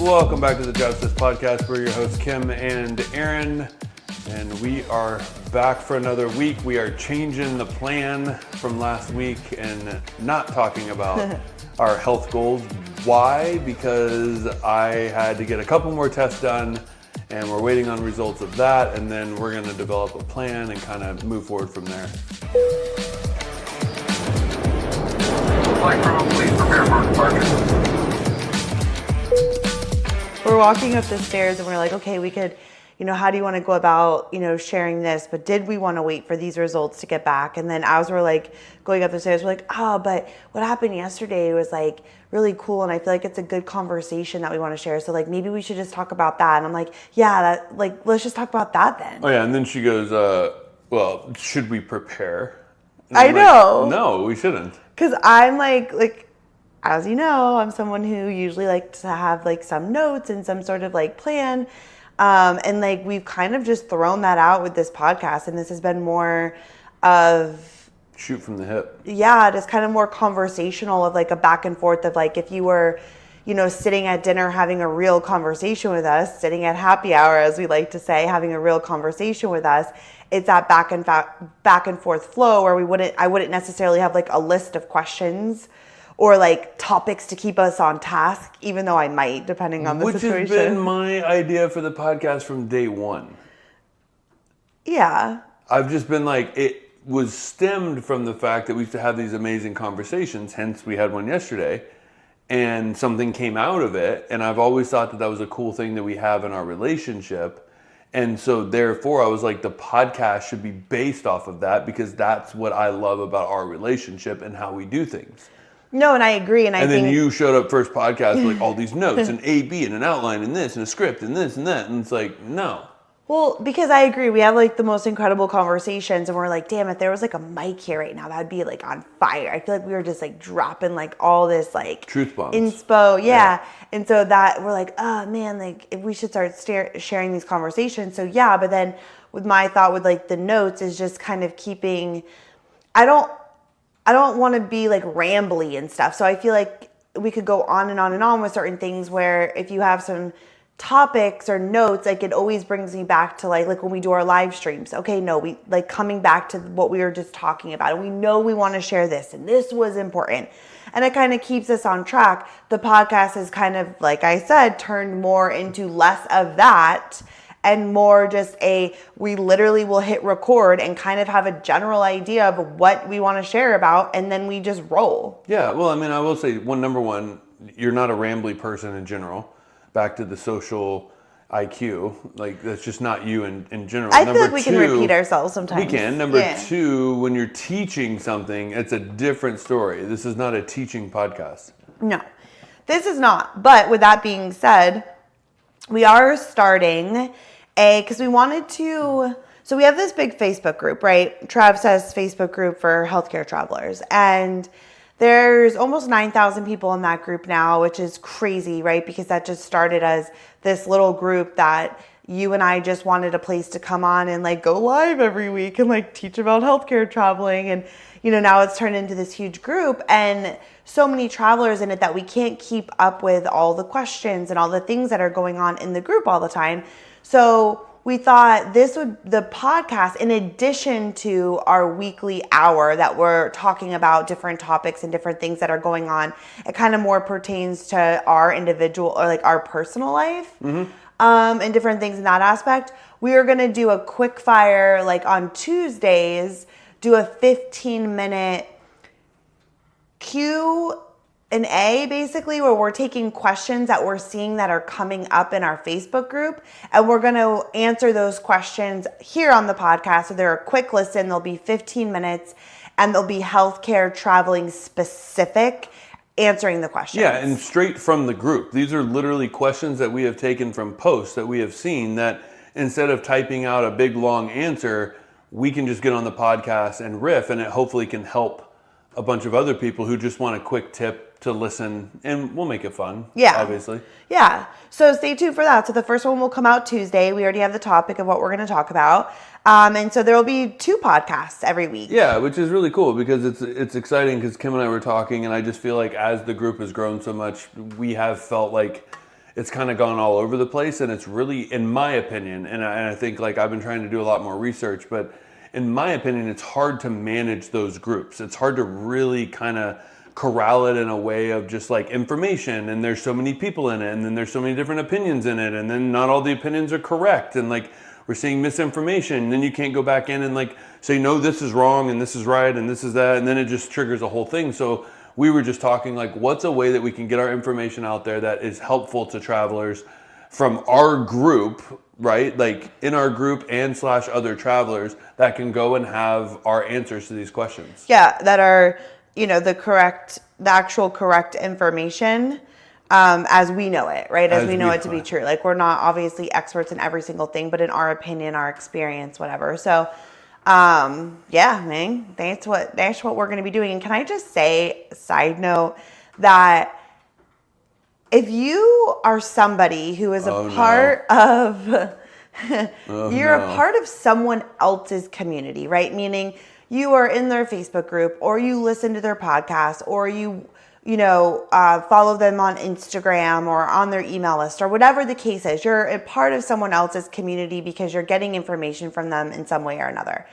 Welcome back to the Travsessed podcast. We're your hosts, Kim and Aaron, and we are back for another week. We are changing the plan from last week and not talking about our health goals. Why? Because I had to get a couple more tests done, and we're waiting on results of that, and then we're going to develop a plan and kind of move forward from there. Please prepare for departure. We're walking up the stairs and we're like, okay, we could, how do you want to go about, sharing this? But did we want to wait for these results to get back? And then as we're like going up the stairs, we're like, but what happened yesterday was like really cool. And I feel like it's a good conversation that we want to share. So like, maybe we should just talk about that. And I'm like, yeah, let's just talk about that then. Oh yeah. And then she goes, well, should we prepare? And I know. No, we shouldn't. Cause I'm like, as you know, I'm someone who usually likes to have like some notes and some sort of like plan. And like we've kind of just thrown that out with this podcast, and this has been more of shoot from the hip. Yeah, just kind of more conversational of like a back and forth of like if you were, sitting at dinner having a real conversation with us, sitting at happy hour, as we like to say, having a real conversation with us. It's that back and forth flow where I wouldn't necessarily have like a list of questions or like topics to keep us on task, even though I might, depending on the situation. Which has been my idea for the podcast from day one. Yeah. I've just been like, it was stemmed from the fact that we used to have these amazing conversations, hence we had one yesterday, and something came out of it, and I've always thought that was a cool thing that we have in our relationship. And so therefore I was like, the podcast should be based off of that because that's what I love about our relationship and how we do things. No, and I agree. And then you showed up first podcast with like all these notes and A, B, and an outline and this and a script and this and that. And it's like, no. Well, because I agree. We have like the most incredible conversations and we're like, damn, if there was like a mic here right now, that'd be like on fire. I feel like we were just like dropping like all this like truth bombs. Inspo. Yeah. And so that we're like, oh man, like if we should start sharing these conversations. So yeah, but then with my thought with like the notes is just kind of keeping, I don't want to be like rambly and stuff. So I feel like we could go on and on and on with certain things where if you have some topics or notes, like it always brings me back to like when we do our live streams. Okay, no, we like coming back to what we were just talking about. And we know we want to share this and this was important. And it kind of keeps us on track. The podcast is kind of, like I said, turned more into less of that and more just we literally will hit record and kind of have a general idea of what we want to share about, and then we just roll. Yeah, well, I mean, I will say, number one, you're not a rambly person in general. Back to the social IQ, like that's just not you in general. I feel like we can repeat ourselves sometimes. We can. Number two, when you're teaching something, it's a different story. This is not a teaching podcast. No, this is not. But with that being said, we are starting because we wanted to, so we have this big Facebook group, right? Travsessed Facebook group for healthcare travelers. And there's almost 9,000 people in that group now, which is crazy, right? Because that just started as this little group that you and I just wanted a place to come on and like go live every week and like teach about healthcare traveling. And, now it's turned into this huge group and so many travelers in it that we can't keep up with all the questions and all the things that are going on in the group all the time. So we thought the podcast, in addition to our weekly hour that we're talking about different topics and different things that are going on, it kind of more pertains to our individual or like our personal life, and different things in that aspect. We are going to do a quick fire, like on Tuesdays, do a 15-minute Q&A basically, where we're taking questions that we're seeing that are coming up in our Facebook group, and we're going to answer those questions here on the podcast. So they're a quick listen. They'll be 15 minutes and they'll be healthcare traveling specific, answering the questions. Yeah, and straight from the group. These are literally questions that we have taken from posts that we have seen that instead of typing out a big long answer, we can just get on the podcast and riff, and it hopefully can help a bunch of other people who just want a quick tip to listen, and we'll make it fun. Yeah. Obviously. Yeah. So stay tuned for that. So the first one will come out Tuesday. We already have the topic of what we're going to talk about. And so there will be 2 podcasts every week. Yeah, which is really cool because it's exciting because Kim and I were talking, and I just feel like as the group has grown so much, we have felt like it's kind of gone all over the place, and it's really, in my opinion, and I think like I've been trying to do a lot more research, but in my opinion, it's hard to manage those groups. It's hard to really kind of corral it in a way of just like information, and there's so many people in it, and then there's so many different opinions in it, and then not all the opinions are correct, and like we're seeing misinformation, and then you can't go back in and like say, no, this is wrong, and this is right, and this is that, and then it just triggers a whole thing. So we were just talking like, what's a way that we can get our information out there that is helpful to travelers from our group, right? Like in our group and / other travelers that can go and have our answers to these questions. Yeah, that are, the actual correct information as we know it, right? As we know it to be true. Like we're not obviously experts in every single thing, but in our opinion, our experience, whatever. So yeah, man, that's what we're going to be doing. And can I just say, side note, that if you are somebody who is a part of, you're a part of someone else's community, right? Meaning you are in their Facebook group, or you listen to their podcast, or you follow them on Instagram or on their email list, or whatever the case is. You're a part of someone else's community because you're getting information from them in some way or another.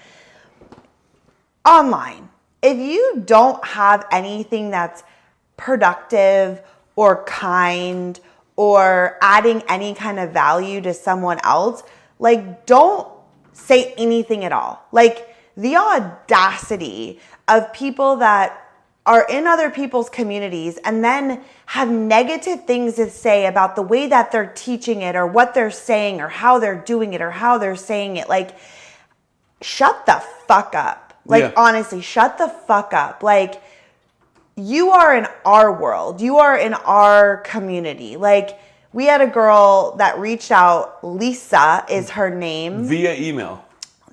Online, if you don't have anything that's productive or kind or adding any kind of value to someone else, like don't say anything at all. Like the audacity of people that are in other people's communities and then have negative things to say about the way that they're teaching it or what they're saying or how they're doing it or how they're saying it. Like, shut the fuck up. Like, honestly, shut the fuck up. Like, you are in our world. You are in our community. Like, we had a girl that reached out. Lisa is her name. Via email.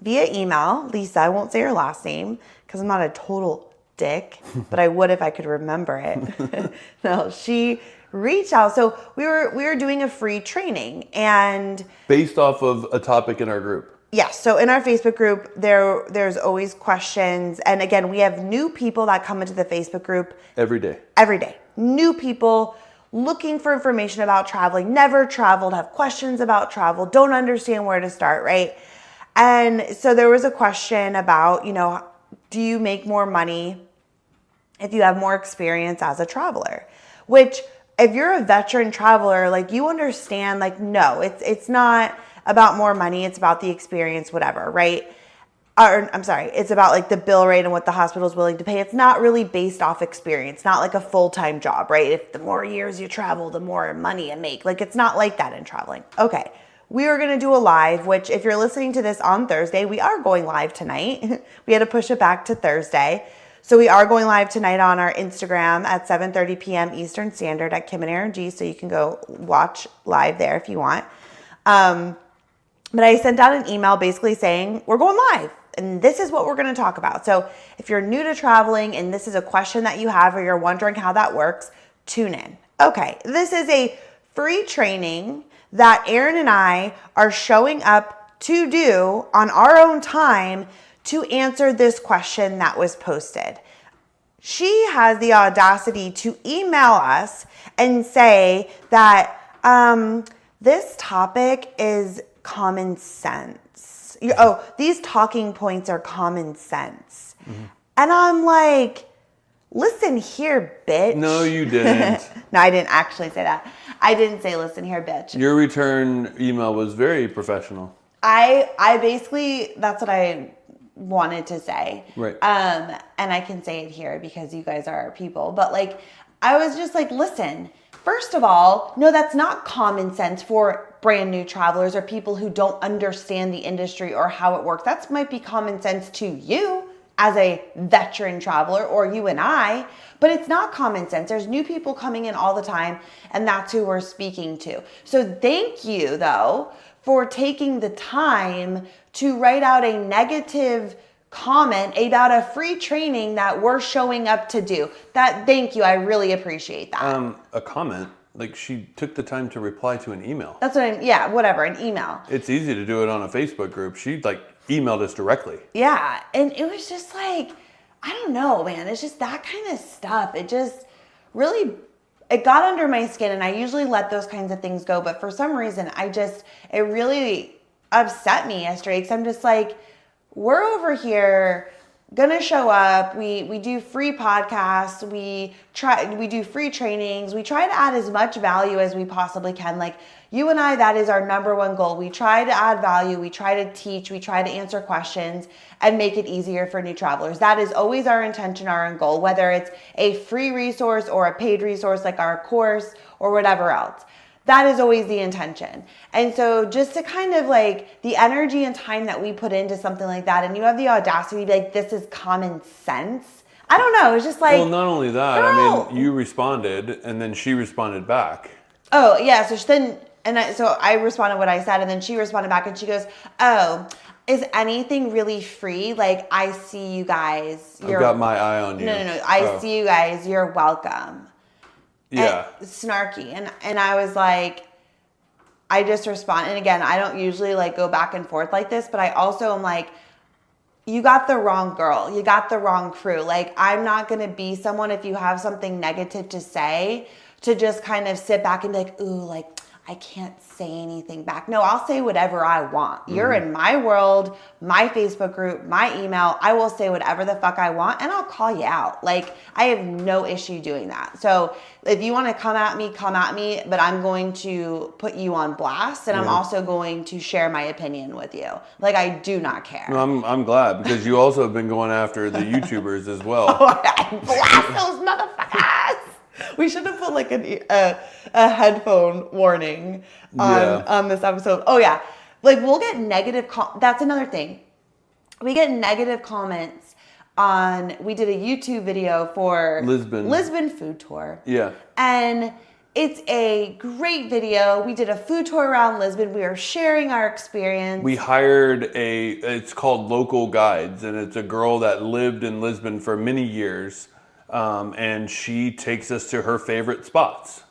Lisa. I won't say her last name because I'm not a total dick, but I would if I could remember it. No, she reached out. So we were doing a free training, and based off of a topic in our group. Yes. So in our Facebook group, there's always questions. And again, we have new people that come into the Facebook group every day. New people looking for information about traveling, never traveled, have questions about travel, don't understand where to start, right? And so there was a question about, do you make more money if you have more experience as a traveler? Which, if you're a veteran traveler, like you understand, like, no, it's not about more money. It's about the experience, whatever, right? Or, I'm sorry, it's about like the bill rate and what the hospital is willing to pay. It's not really based off experience, not like a full-time job, right? If the more years you travel, the more money you make. Like, it's not like that in traveling. Okay. We are going to do a live, which if you're listening to this on Thursday, we are going live tonight. We had to push it back to Thursday. So we are going live tonight on our Instagram at 7:30 p.m. Eastern Standard at Kim and Aaron G. So you can go watch live there if you want. But I sent out an email basically saying, we're going live and this is what we're going to talk about. So if you're new to traveling and this is a question that you have or you're wondering how that works, tune in. Okay, this is a free training that Aaron and I are showing up to do on our own time to answer this question that was posted. She has the audacity to email us and say that this topic is common sense. These talking points are common sense. Mm-hmm. And I'm like, listen here, bitch. No, you didn't. No, I didn't actually say that. I didn't say listen here, bitch. Your return email was very professional. I basically, that's what I wanted to say. Right. And I can say it here because you guys are our people. But like, I was just like, listen, first of all, no, that's not common sense for brand new travelers or people who don't understand the industry or how it works. That might be common sense to you as a veteran traveler or you and I, but it's not common sense. There's new people coming in all the time, and that's who we're speaking to. So thank you, though, for taking the time to write out a negative comment about a free training that we're showing up to do. Thank you. I really appreciate that. A comment? Like, she took the time to reply to an email. That's what an email. It's easy to do it on a Facebook group. She emailed us directly. Yeah, and it was just like, I don't know, man. It's just that kind of stuff. It just really, it got under my skin, and I usually let those kinds of things go. But for some reason, it really upset me yesterday, because I'm just like, we're over here gonna show up. We do free podcasts. We do free trainings. We try to add as much value as we possibly can. Like you and I, that is our number one goal. We try to add value. We try to teach. We try to answer questions and make it easier for new travelers. That is always our intention, our end goal, whether it's a free resource or a paid resource like our course or whatever else. That is always the intention. And so just to kind of like the energy and time that we put into something like that, and you have the audacity to be like, this is common sense. I don't know. It's just like, well, not only that, girl. I mean, you responded and then she responded back. Oh yeah. So I responded what I said, and then she responded back and she goes, oh, is anything really free? Like, I see you guys. I've got my eye on you. No. I see you guys. You're welcome. Yeah. And snarky. And I was like, I just respond. And again, I don't usually like go back and forth like this, but I also am like, you got the wrong girl. You got the wrong crew. Like, I'm not going to be someone, if you have something negative to say, to just kind of sit back and be like, ooh, like, I can't say anything back. No, I'll say whatever I want. You're in my world, my Facebook group, my email. I will say whatever the fuck I want, and I'll call you out. Like, I have no issue doing that. So if you want to come at me, but I'm going to put you on blast, and I'm also going to share my opinion with you. Like, I do not care. No, I'm glad, because you also have been going after the YouTubers as well. I blast those motherfuckers. We should have put like a headphone warning on this episode. Oh yeah, like we'll get negative. That's another thing. We get negative comments on. We did a YouTube video for Lisbon food tour. Yeah, and it's a great video. We did a food tour around Lisbon. We are sharing our experience. We hired it's called Local Guides, and it's a girl that lived in Lisbon for many years. And she takes us to her favorite spots.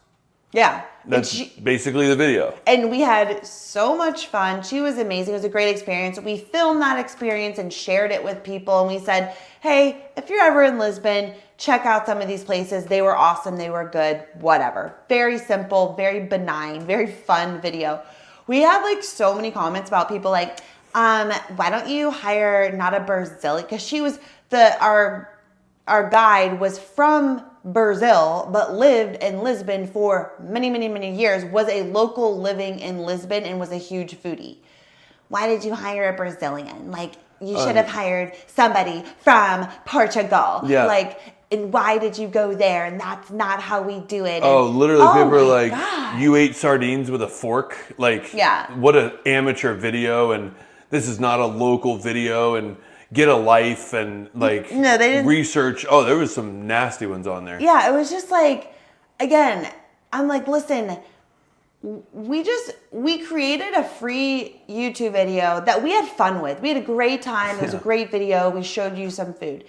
Yeah. That's basically the video. And we had so much fun. She was amazing. It was a great experience. We filmed that experience and shared it with people. And we said, hey, if you're ever in Lisbon, check out some of these places. They were awesome. They were good. Whatever. Very simple, very benign, very fun video. We had like so many comments about people like, why don't you hire not a Brazilian? Because she was our guide was from Brazil, but lived in Lisbon for many, many, many years, was a local living in Lisbon, and was a huge foodie. Why did you hire a Brazilian? Like, you should have hired somebody from Portugal. Yeah. Like, and why did you go there? And that's not how we do it. Oh, and, literally, people are like, God. You ate sardines with a fork? Like, what an amateur video, and this is not a local video, and get a life, and like no, they didn't. Research. Oh, there was some nasty ones on there. Yeah, it was just like, again, I'm like, listen, we created a free YouTube video that we had fun with. We had a great time. It was a great video. We showed you some food.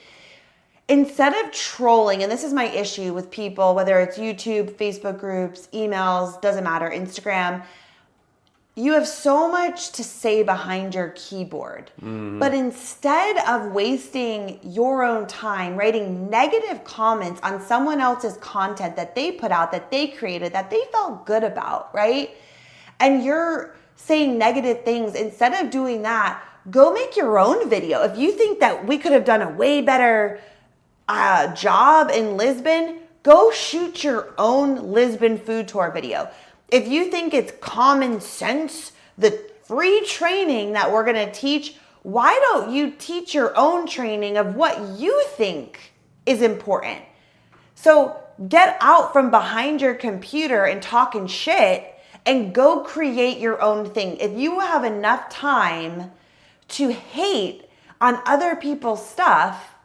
Instead of trolling, and this is my issue with people, whether it's YouTube, Facebook groups, emails, doesn't matter, Instagram, you have so much to say behind your keyboard. But instead of wasting your own time writing negative comments on someone else's content that they put out, that they created, that they felt good about, right? And you're saying negative things, instead of doing that, go make your own video. If you think that we could have done a way better job in Lisbon, go shoot your own Lisbon food tour video. If you think it's common sense, the free training that we're going to teach, why don't you teach your own training of what you think is important? So get out from behind your computer and talking shit and go create your own thing. If you have enough time to hate on other people's stuff,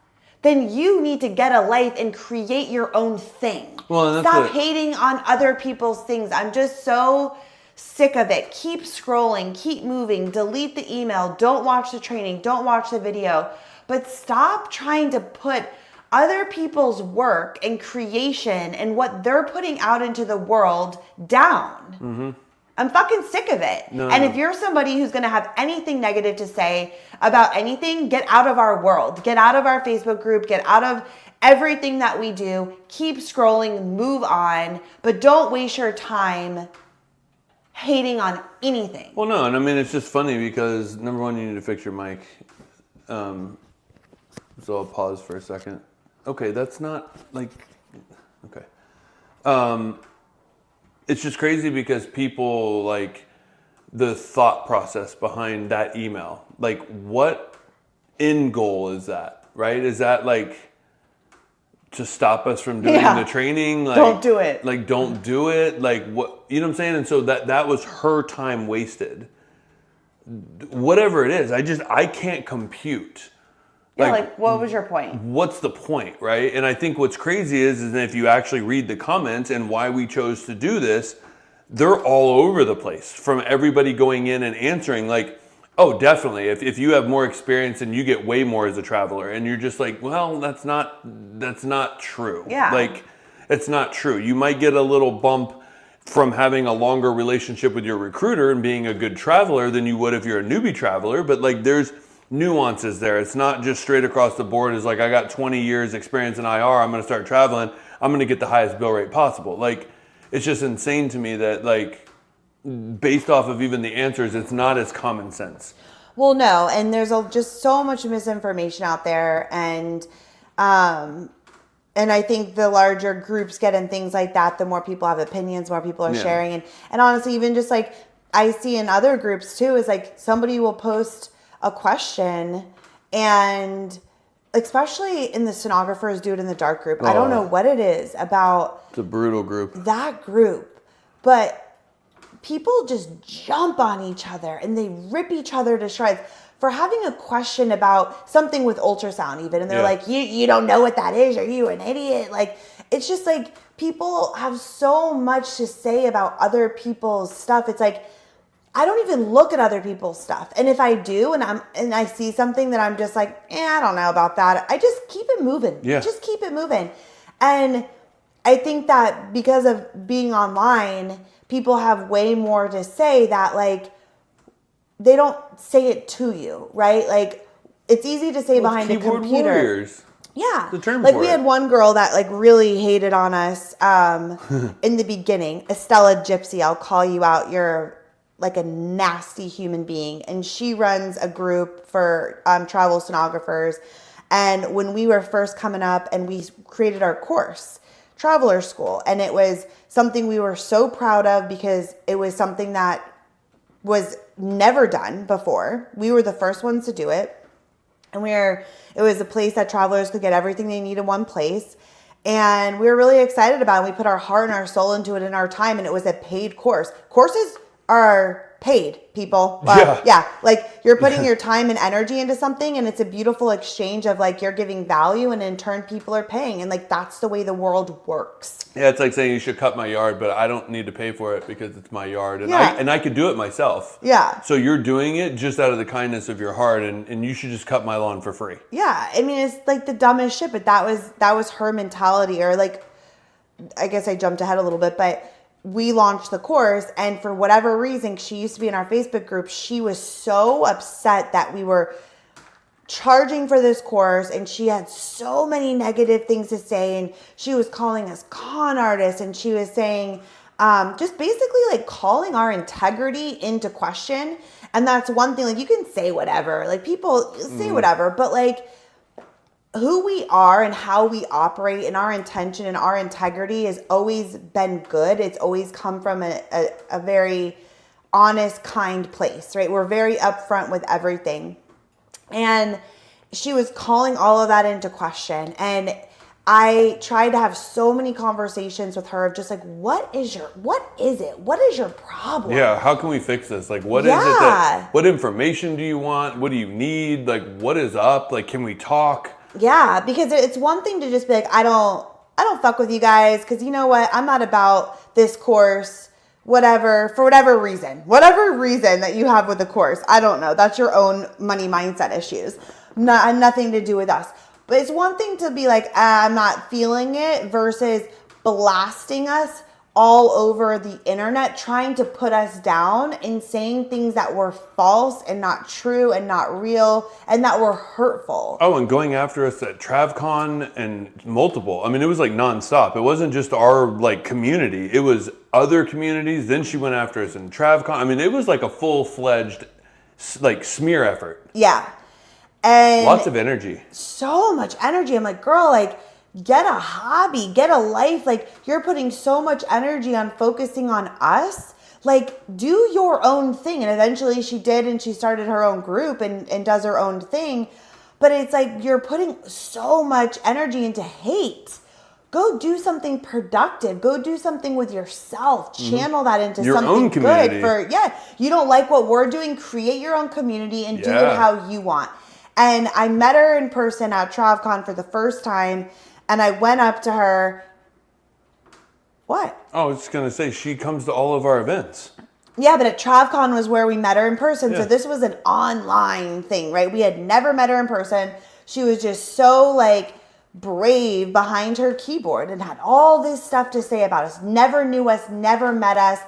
then you need to get a life and create your own thing. Well, Stop hating on other people's things. I'm just so sick of it. Keep scrolling, keep moving, delete the email, don't watch the training, don't watch the video, but stop trying to put other people's work and creation and what they're putting out into the world down. I'm fucking sick of it. If you're somebody who's going to have anything negative to say about anything, get out of our world. Get out of our Facebook group. Get out of everything that we do, keep scrolling, move on, but don't waste your time hating on anything. Well, no, and I mean, it's just funny because, number one, you need to fix your mic. So I'll pause for a second. Okay, that's not like, okay. It's just crazy because people, like, the thought process behind that email, like, what end goal is that, right? Is that, like, to stop us from doing the training? Like, don't do it. Like, don't do it. Like, what, you know what I'm saying? And so that was her time wasted. Whatever it is, I can't compute. Yeah, like, what was your point? What's the point, right? And I think what's crazy is that if you actually read the comments and why we chose to do this, they're all over the place from everybody going in and answering like, oh, definitely. If you have more experience and you get way more as a traveler, and you're just like, well, that's not true. Yeah. Like, it's not true. You might get a little bump from having a longer relationship with your recruiter and being a good traveler than you would if you're a newbie traveler. But like, there's nuances there. It's not just straight across the board. It's like, I got 20 years experience in IR. I'm going to start traveling. I'm going to get the highest bill rate possible. Like, it's just insane to me that, like, based off of even the answers, it's not as common sense. Well, no, and there's just so much misinformation out there, and I think the larger groups get in things like that, the more people have opinions, more people are sharing, and honestly, even just like I see in other groups too, is like somebody will post a question, and especially in the Stenographers Do It in the Dark group, I don't know what it is about. It's a brutal group. That group, but people just jump on each other and they rip each other to shreds for having a question about something with ultrasound even. And they're like, you don't know what that is. Are you an idiot? Like, it's just like people have so much to say about other people's stuff. It's like, I don't even look at other people's stuff. And if I do and I see something that I'm just like, I don't know about that, I just keep it moving. Yeah. Just keep it moving. And I think that because of being online, people have way more to say that, like, they don't say it to you, right? Like, it's easy to say behind a keyboard computer. Warriors. Yeah. The term like for we it. had one girl that like really hated on us in the beginning. Estella Gypsy, I'll call you out. You're like a nasty human being. And she runs a group for travel stenographers. And when we were first coming up and we created our course, Traveler School, and it was something we were so proud of because it was something that was never done before. We were the first ones to do it. And it was a place that travelers could get everything they need in one place. And we were really excited about it. We put our heart and our soul into it and our time, and it was a paid course. Courses are paid, people. Yeah. Like, you're putting your time and energy into something, and it's a beautiful exchange of like, you're giving value, and in turn people are paying. And like, that's the way the world works. Yeah, it's like saying you should cut my yard, but I don't need to pay for it because it's my yard, and I could do it myself. Yeah. So you're doing it just out of the kindness of your heart, and you should just cut my lawn for free. Yeah, I mean, it's like the dumbest shit, but that was her mentality. Or like, I guess I jumped ahead a little bit, but we launched the course, and for whatever reason, she used to be in our Facebook group. She was so upset that we were charging for this course, and she had so many negative things to say, and she was calling us con artists, and she was saying just basically like calling our integrity into question. And that's one thing, like, you can say whatever, like, people say whatever, but like, who we are and how we operate and our intention and our integrity has always been good. It's always come from a very honest, kind place, right? We're very upfront with everything. And she was calling all of that into question. And I tried to have so many conversations with her of just like, what is it? What is your problem? Yeah, how can we fix this? Like, what is it what information do you want? What do you need? Like, what is up? Like, can we talk? Yeah, because it's one thing to just be like, I don't fuck with you guys because you know what? I'm not about this course, whatever, for whatever reason that you have with the course. I don't know. That's your own money mindset issues. Nothing to do with us. But it's one thing to be like, I'm not feeling it versus blasting us all over the internet trying to put us down and saying things that were false and not true and not real and that were hurtful. Oh, and going after us at TravCon and multiple. I mean, it was like nonstop. It wasn't just our like community. It was other communities. Then she went after us in TravCon. I mean, it was like a full-fledged like smear effort. Yeah. And lots of energy. So much energy. I'm like, girl, like, get a hobby, get a life. Like, you're putting so much energy on focusing on us. Like, do your own thing. And eventually she did, and she started her own group and does her own thing. But it's like, you're putting so much energy into hate. Go do something productive. Go do something with yourself. Channel that into your something own community. good. You don't like what we're doing, create your own community and do it how you want. And I met her in person at TravCon for the first time. And I went up to her. What? Oh, I was just going to say, she comes to all of our events. Yeah, but at TravCon was where we met her in person. Yeah. So this was an online thing, right? We had never met her in person. She was just so like brave behind her keyboard and had all this stuff to say about us. Never knew us, never met us,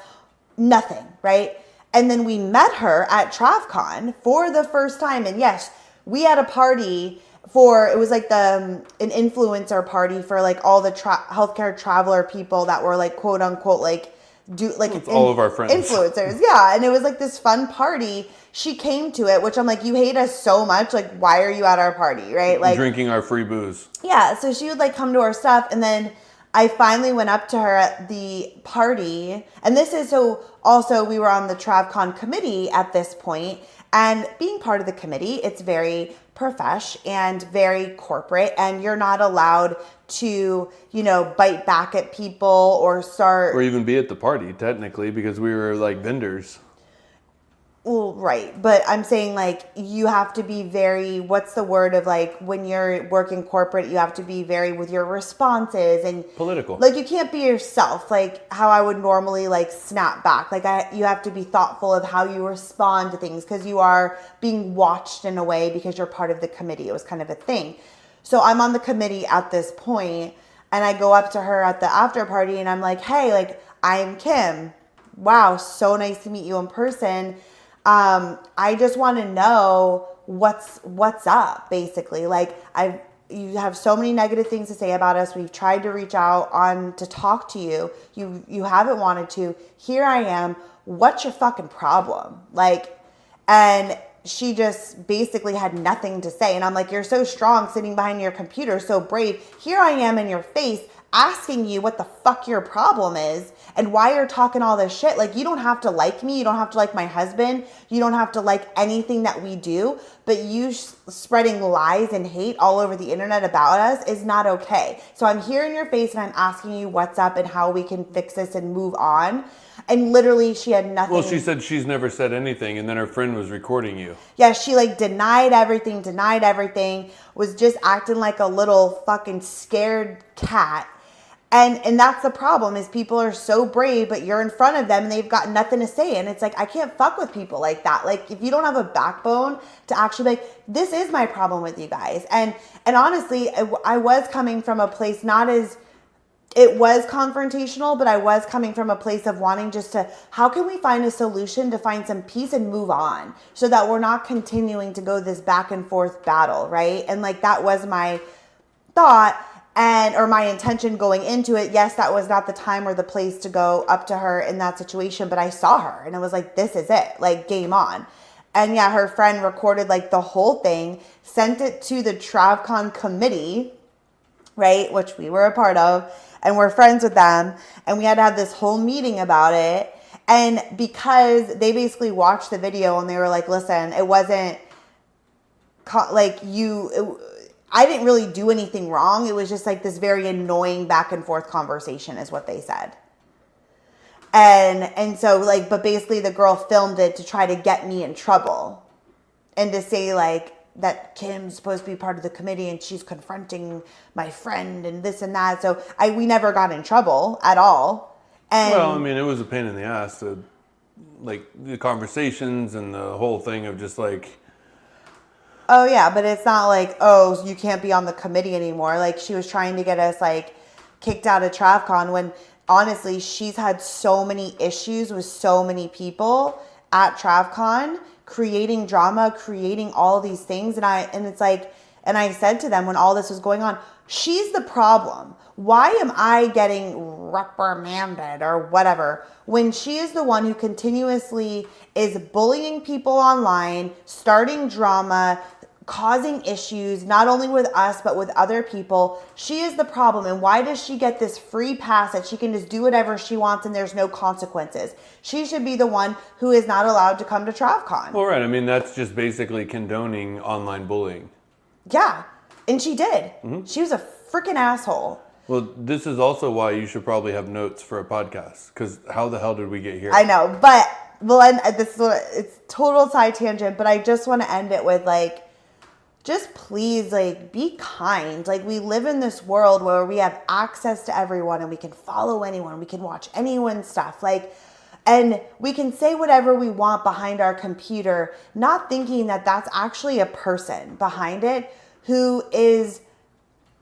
nothing, right? And then we met her at TravCon for the first time. And yes, we had a party it was like an influencer party for like all the healthcare traveler people that were like quote unquote like all of our friends, influencers. Yeah. And it was like this fun party. She came to it, which I'm like, you hate us so much. Like, why are you at our party? Right. Like drinking our free booze. Yeah. So she would like come to our stuff. And then I finally went up to her at the party. And this is so also we were on the TravCon committee at this point. And being part of the committee, it's very profesh and very corporate, and you're not allowed to, bite back at people or even be at the party technically, because we were like vendors. Well, right. But I'm saying like you have to be very, what's the word of like when you're working corporate, you have to be very with your responses and political. Like you can't be yourself, like how I would normally like snap back. Like you have to be thoughtful of how you respond to things because you are being watched in a way because you're part of the committee. It was kind of a thing. So I'm on the committee at this point and I go up to her at the after party and I'm like, hey, like I'm Kim. Wow, so nice to meet you in person. I just want to know what's up, basically. Like you have so many negative things to say about us. We've tried to reach out to talk to you. You haven't wanted to. Here I am. What's your fucking problem? Like, and she just basically had nothing to say. And I'm like, you're so strong sitting behind your computer, so brave. Here I am in your face asking you what the fuck your problem is and why you're talking all this shit. Like, you don't have to like me. You don't have to like my husband. You don't have to like anything that we do. But you spreading lies and hate all over the internet about us is not okay. So I'm here in your face and I'm asking you what's up and how we can fix this and move on. And literally she had nothing. Well, she said she's never said anything, and then her friend was recording you. Yeah, she like denied everything, was just acting like a little fucking scared cat. And that's the problem is people are so brave, but you're in front of them and they've got nothing to say. And it's like, I can't fuck with people like that. Like if you don't have a backbone to actually be like, this is my problem with you guys. And honestly, I was coming from a place, it was confrontational, but I was coming from a place of wanting just to, how can we find a solution to find some peace and move on so that we're not continuing to go this back and forth battle, right? And like, that was my thought or my intention going into it. Yes, that was not the time or the place to go up to her in that situation, but I saw her and I was like, this is it, like game on. And yeah, her friend recorded like the whole thing, sent it to the TravCon committee, right? Which we were a part of. And we're friends with them. And we had to have this whole meeting about it. And because they basically watched the video and they were like, listen, it wasn't like I didn't really do anything wrong. It was just like this very annoying back and forth conversation is what they said. And so like, but basically the girl filmed it to try to get me in trouble and to say like, that Kim's supposed to be part of the committee and she's confronting my friend and this and that. So we never got in trouble at all. And well, I mean, it was a pain in the ass like the conversations and the whole thing of just like. Oh yeah, but it's not like, oh, you can't be on the committee anymore. Like she was trying to get us like kicked out of TravCon when honestly, she's had so many issues with so many people at TravCon, creating drama, creating all these things. And I said to them when all this was going on, she's the problem. Why am I getting reprimanded or whatever when she is the one who continuously is bullying people online, starting drama, causing issues, not only with us, but with other people? She is the problem. And why does she get this free pass that she can just do whatever she wants and there's no consequences? She should be the one who is not allowed to come to TravCon. Well, right. I mean, that's just basically condoning online bullying. Yeah. And she did. Mm-hmm. She was a freaking asshole. Well, this is also why you should probably have notes for a podcast, because how the hell did we get here? I know, but this is it's total side tangent, but I just want to end it with like, just please, like, be kind. Like, we live in this world where we have access to everyone and we can follow anyone. We can watch anyone's stuff. Like, and we can say whatever we want behind our computer, not thinking that that's actually a person behind it who is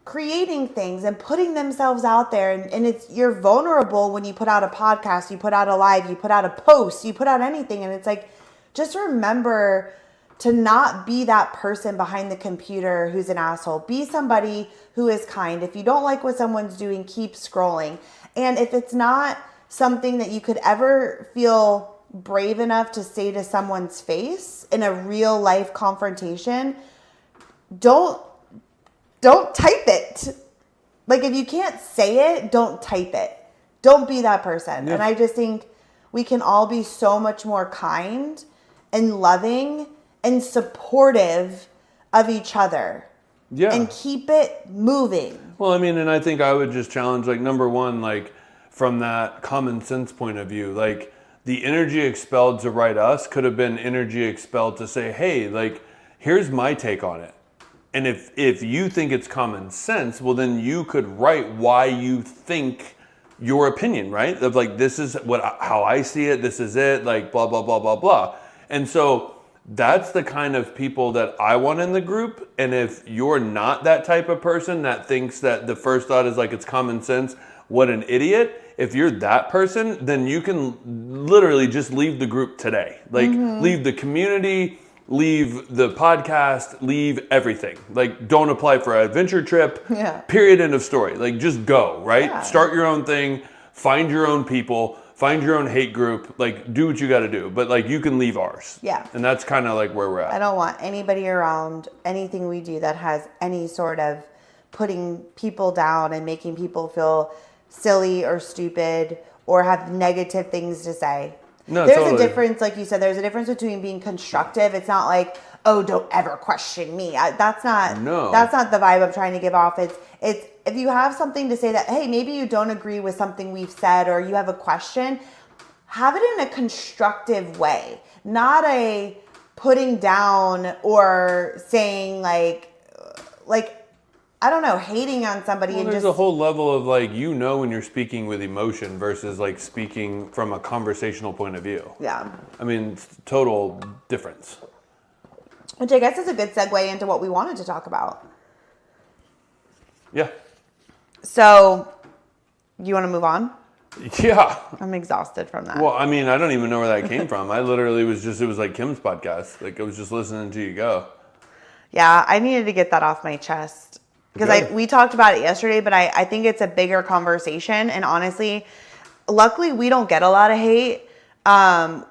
creating things and putting themselves out there. And you're vulnerable when you put out a podcast, you put out a live, you put out a post, you put out anything. And it's like, just remember to not be that person behind the computer who's an asshole. Be somebody who is kind. If you don't like what someone's doing, keep scrolling. And if it's not something that you could ever feel brave enough to say to someone's face in a real life confrontation, don't type it. Like, if you can't say it, don't type it. Don't be that person. Yeah. And I just think we can all be so much more kind and loving and supportive of each other. Yeah. And keep it moving. Well, I mean, and I think I would just challenge, like, number one, like, from that common sense point of view, like, the energy expelled to write us could have been energy expelled to say, hey, like, here's my take on it. And if you think it's common sense, well, then you could write why you think your opinion, right? Of like, this is how I see it, this is it, like, blah, blah, blah, blah, blah. And so that's the kind of people that I want in the group. And if you're not that type of person that thinks that the first thought is like, it's common sense, what an idiot. If you're that person, then you can literally just leave the group today. Like, leave the community, leave the podcast, leave everything. Like, don't apply for an adventure trip. Yeah. Period, end of story. Like, just go, right? Yeah. Start your own thing, find your own people, find your own hate group, like, do what you got to do. But, like, you can leave ours. Yeah. And that's kind of like where we're at. I don't want anybody around anything we do that has any sort of putting people down and making people feel silly or stupid or have negative things to say. No, there's totally a difference, like you said, there's a difference between being constructive. It's not like, oh, don't ever question me. That's not the vibe I'm trying to give off. It's if you have something to say that, hey, maybe you don't agree with something we've said or you have a question, have it in a constructive way, not a putting down or saying like I don't know, hating on somebody. Well, there's a whole level of like, when you're speaking with emotion versus like speaking from a conversational point of view. Yeah. I mean, it's total difference. Which I guess is a good segue into what we wanted to talk about. Yeah. So, you want to move on? Yeah. I'm exhausted from that. Well, I mean, I don't even know where that came from. I literally it was like Kim's podcast. Like, I was just listening to you go. Yeah, I needed to get that off my chest. Because we talked about it yesterday, but I think it's a bigger conversation. And honestly, luckily we don't get a lot of hate.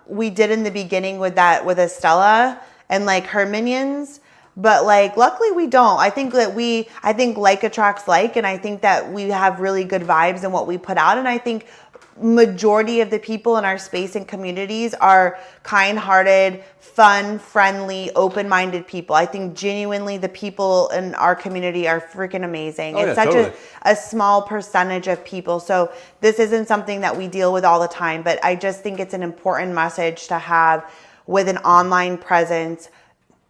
We did in the beginning with Estella and like her minions. But like, luckily we don't. I think like attracts like, and I think that we have really good vibes in what we put out. And I think majority of the people in our space and communities are kind-hearted, fun, friendly, open-minded people. I think genuinely the people in our community are freaking amazing. It's such a small percentage of people. So this isn't something that we deal with all the time, but I just think it's an important message to have with an online presence,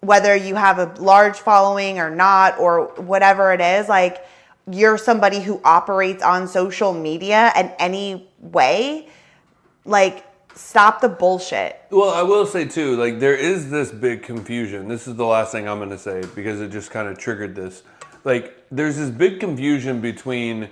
whether you have a large following or not, or whatever it is, like, you're somebody who operates on social media in any way, like, stop the bullshit. Well, I will say too, like, there is this big confusion. This is the last thing I'm going to say because it just kind of triggered this. Like, there's this big confusion between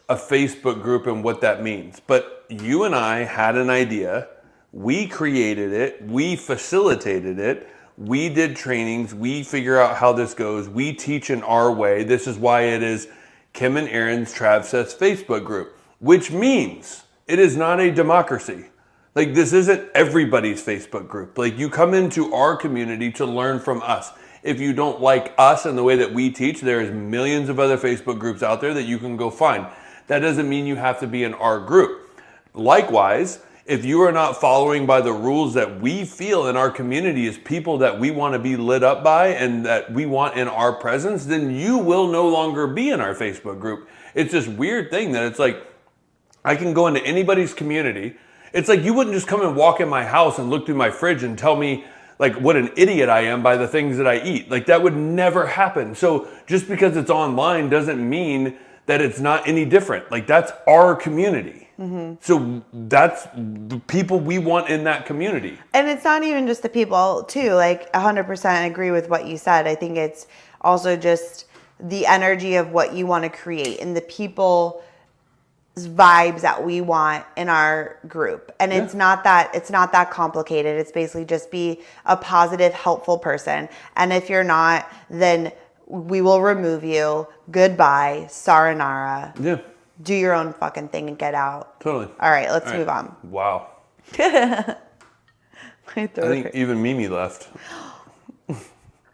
a Facebook group and what that means. But you and I had an idea. We created it. We facilitated it. We did trainings. We figure out how this goes. We teach in our way. This is why it is Kim and Aaron's Travsessed Facebook group, which means it is not a democracy. Like, this isn't everybody's Facebook group. Like, you come into our community to learn from us. If you don't like us and the way that we teach, there's millions of other Facebook groups out there that you can go find. That doesn't mean you have to be in our group. Likewise, if you are not following by the rules that we feel in our community as people that we want to be lit up by and that we want in our presence, then you will no longer be in our Facebook group. It's this weird thing that it's like, I can go into anybody's community. It's like you wouldn't just come and walk in my house and look through my fridge and tell me like what an idiot I am by the things that I eat. Like, that would never happen. So just because it's online doesn't mean that it's not any different. Like, that's our community. Mm-hmm. So that's the people we want in that community. And it's not even just the people too. Like, 100% agree with what you said. I think it's also just the energy of what you want to create and the people vibes that we want in our group. And it's not that complicated. It's basically just be a positive, helpful person. And if you're not, then we will remove you. Goodbye. Saranara. Yeah. Do your own fucking thing and get out. Totally. All right, let's move on. Wow. I think even Mimi left.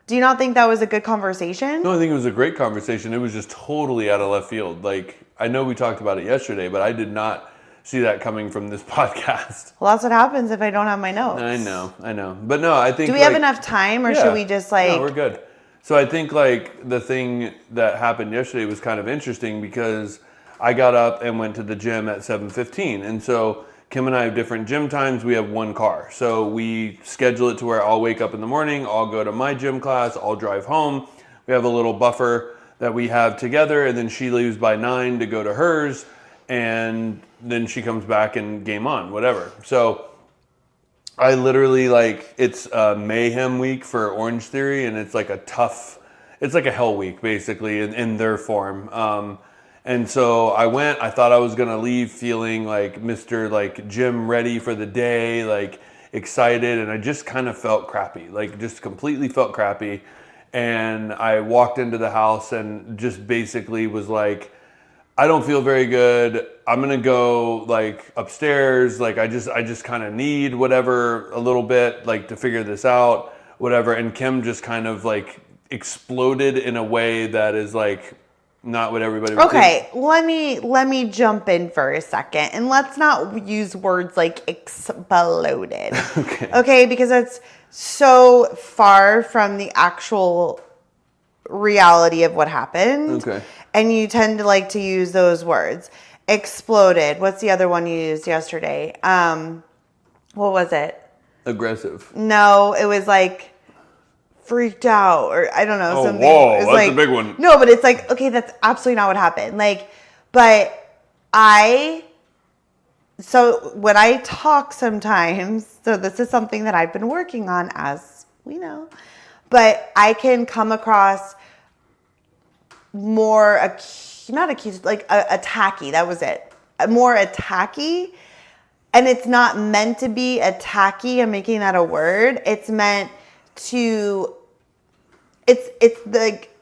Do you not think that was a good conversation? No, I think it was a great conversation. It was just totally out of left field. Like, I know we talked about it yesterday, but I did not see that coming from this podcast. Well, that's what happens if I don't have my notes. I know. But no, I think... Do we have enough time, or should we just like... No, we're good. So I think like the thing that happened yesterday was kind of interesting because I got up and went to the gym at 7:15. And so Kim and I have different gym times. We have one car. So we schedule it to where I'll wake up in the morning, I'll go to my gym class, I'll drive home. We have a little buffer that we have together, and then she leaves by 9 to go to hers, and then she comes back and game on, whatever. So I literally, like, it's a mayhem week for Orange Theory, and it's like it's like a hell week, basically, in their form. And so I went, I thought I was going to leave feeling like Mr. like gym ready for the day, like excited. And I just kind of felt crappy, like just completely felt crappy. And I walked into the house and just basically was like, I don't feel very good. I'm going to go like upstairs. Like I just kind of need whatever a little bit like to figure this out, whatever. And Kim just kind of like exploded in a way that is like, not what everybody would think. Let me jump in for a second, and let's not use words like exploded. Okay, because it's so far from the actual reality of what happened. Okay. And you tend to like to use those words. Exploded. What's the other one you used yesterday? What was it? Aggressive. No, it was like freaked out, or I don't know, something. Whoa, it's that's like, a big one. No, but it's like, okay, that's absolutely not what happened. Like, so when I talk sometimes, so this is something that I've been working on, as we know, but I can come across more, not accused, like attacky, that was it. More attacky, and it's not meant to be attacky, I'm making that a word. It's meant to, it's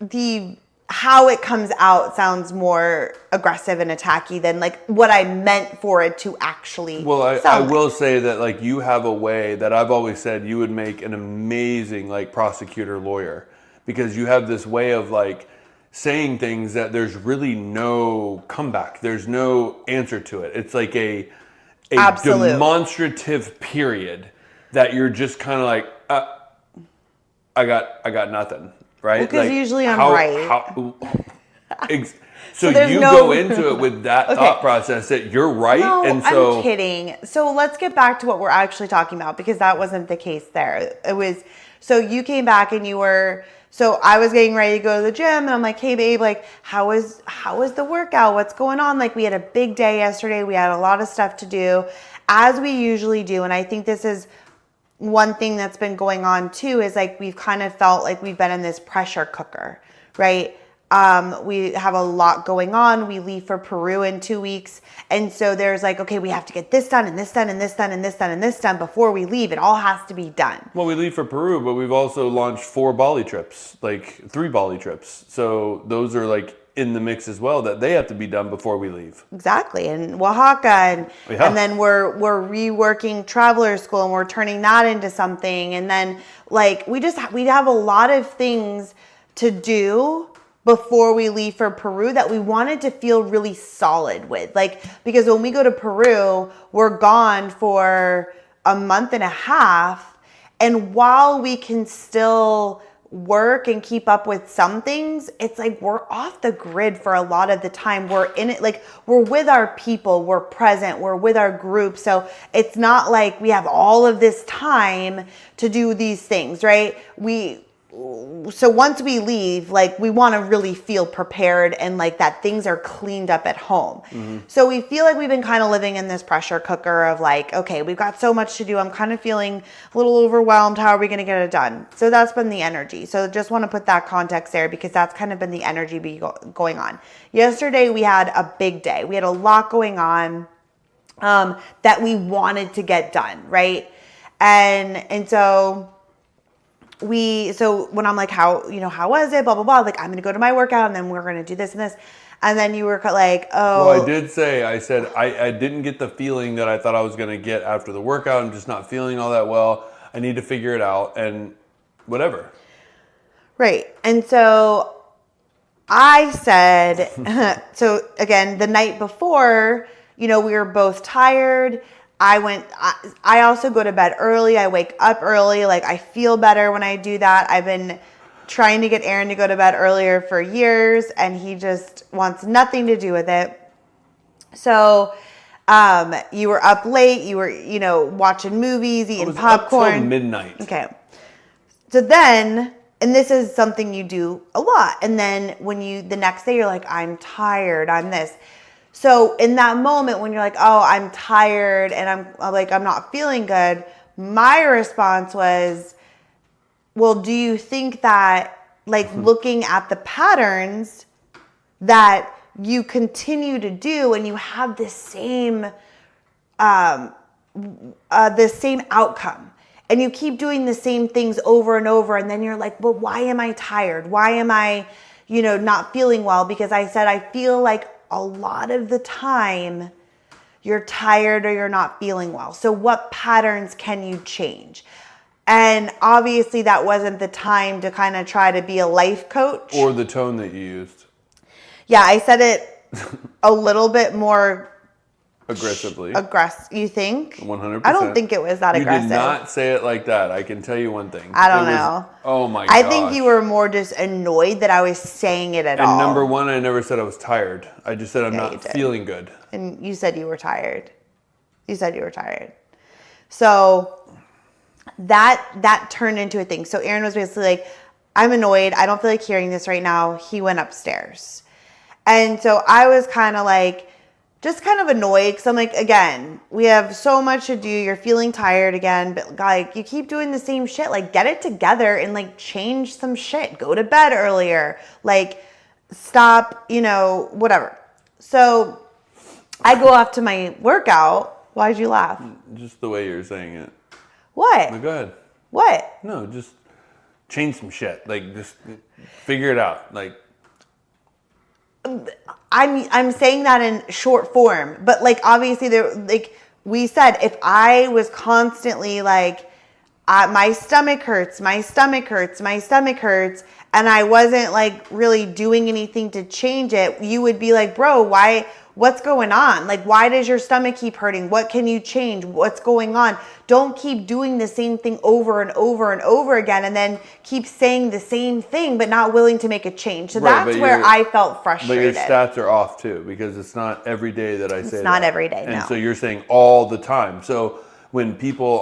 the how it comes out sounds more aggressive and attacky than like what I meant for it to actually I will say that like you have a way that I've always said you would make an amazing like prosecutor lawyer, because you have this way of like saying things that there's really no comeback. There's no answer to it. It's like a demonstrative period that you're just kind of like, I got nothing, right? Because like, usually I'm right. So you go into it with that thought process that you're right. No, and so I'm kidding. So let's get back to what we're actually talking about, because that wasn't the case there. It was, so you came back and so I was getting ready to go to the gym, and I'm like, hey babe, like how was the workout? What's going on? Like we had a big day yesterday. We had a lot of stuff to do, as we usually do. And I think this is one thing that's been going on too, is like we've kind of felt like we've been in this pressure cooker, right? We have a lot going on. We leave for Peru in 2 weeks. And so there's like, okay, we have to get this done and this done and this done and this done and this done before we leave. It all has to be done. Well, we leave for Peru, but we've also launched 4 Bali trips, like 3 Bali trips. So those are like in the mix as well, that they have to be done before we leave. Exactly. And Oaxaca and then we're reworking Traveler School and we're turning that into something. And then like we have a lot of things to do before we leave for Peru that we wanted to feel really solid with. Like, because when we go to Peru, we're gone for a month and a half. And while we can still work and keep up with some things, it's like we're off the grid for a lot of the time. We're in it, like we're with our people, we're present, we're with our group. So it's not like we have all of this time to do these things, right? So once we leave, like we want to really feel prepared and like that things are cleaned up at home. Mm-hmm. So we feel like we've been kind of living in this pressure cooker of like, okay, we've got so much to do. I'm kind of feeling a little overwhelmed. How are we going to get it done? So that's been the energy. So just want to put that context there because that's kind of been the energy going on. Yesterday we had a big day. We had a lot going on that we wanted to get done, right? And so when I'm like, how was it? Blah, blah, blah. Like, I'm going to go to my workout and then we're going to do this and this. And then you were like, oh. Well, I said, I didn't get the feeling that I thought I was going to get after the workout. I'm just not feeling all that well. I need to figure it out and whatever. Right. And so I said, so again, the night before, we were both tired. I also go to bed early. I wake up early. Like I feel better when I do that. I've been trying to get Aaron to go to bed earlier for years and he just wants nothing to do with it. So, you were up late, you were, watching movies, eating popcorn. Up till midnight. Okay. So then, and this is something you do a lot. And then the next day you're like, I'm tired, I'm this. So in that moment when you're like, oh, I'm tired and I'm not feeling good, my response was, well, do you think that like looking at the patterns that you continue to do and you have the same outcome and you keep doing the same things over and over and then you're like, well, why am I tired? Why am I, not feeling well? Because I said, I feel like a lot of the time you're tired or you're not feeling well. So what patterns can you change? And obviously that wasn't the time to kind of try to be a life coach. Or the tone that you used. Yeah, I said it a little bit more aggressively. You think? 100%. I don't think it was that aggressive. You did not say it like that. I can tell you one thing. I don't know. Oh my gosh. I think you were more just annoyed that I was saying it at all. And number one, I never said I was tired. I just said I'm not feeling good. And you said you were tired. So that turned into a thing. So Aaron was basically like, I'm annoyed. I don't feel like hearing this right now. He went upstairs. And so I was kind of like, just kind of annoyed because I'm like, again, we have so much to do. You're feeling tired again, but like you keep doing the same shit. Like get it together and like change some shit. Go to bed earlier. Like stop, whatever. So I go off to my workout. Why'd you laugh? Just the way you're saying it. What? No, go ahead. What? No, just change some shit. Like just figure it out. Like I'm saying that in short form, but like obviously we said if I was constantly like my stomach hurts, and I wasn't like really doing anything to change it, you would be like, bro, what's going on? Like, why does your stomach keep hurting? What can you change? What's going on? Don't keep doing the same thing over and over and over again and then keep saying the same thing but not willing to make a change. So that's where I felt frustrated. But your stats are off too because it's not every day that I say that. It's not every day, no. And so you're saying all the time. So when people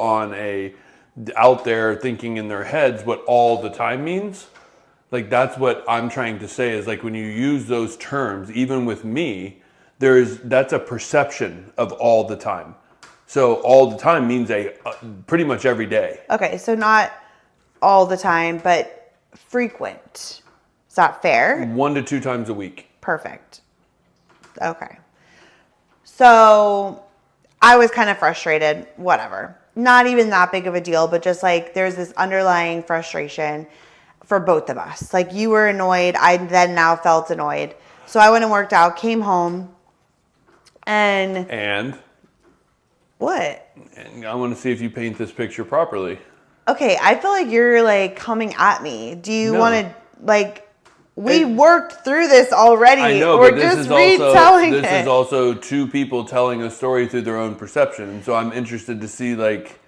out there thinking in their heads what all the time means, like that's what I'm trying to say is like when you use those terms, even with me, that's a perception of all the time. So all the time means pretty much every day. Okay, so not all the time, but frequent. that fair? 1 to 2 times a week. Perfect. Okay. So I was kind of frustrated, whatever. Not even that big of a deal, but just like there's this underlying frustration for both of us. Like you were annoyed. I then now felt annoyed. So I went and worked out, came home, And? What? And I want to see if you paint this picture properly. Okay, I feel like you're like coming at me. Do you No. want to like... We worked through this already. I know, We're but this just is also retelling this it. is also 2 people telling a story through their own perception. So I'm interested to see, like,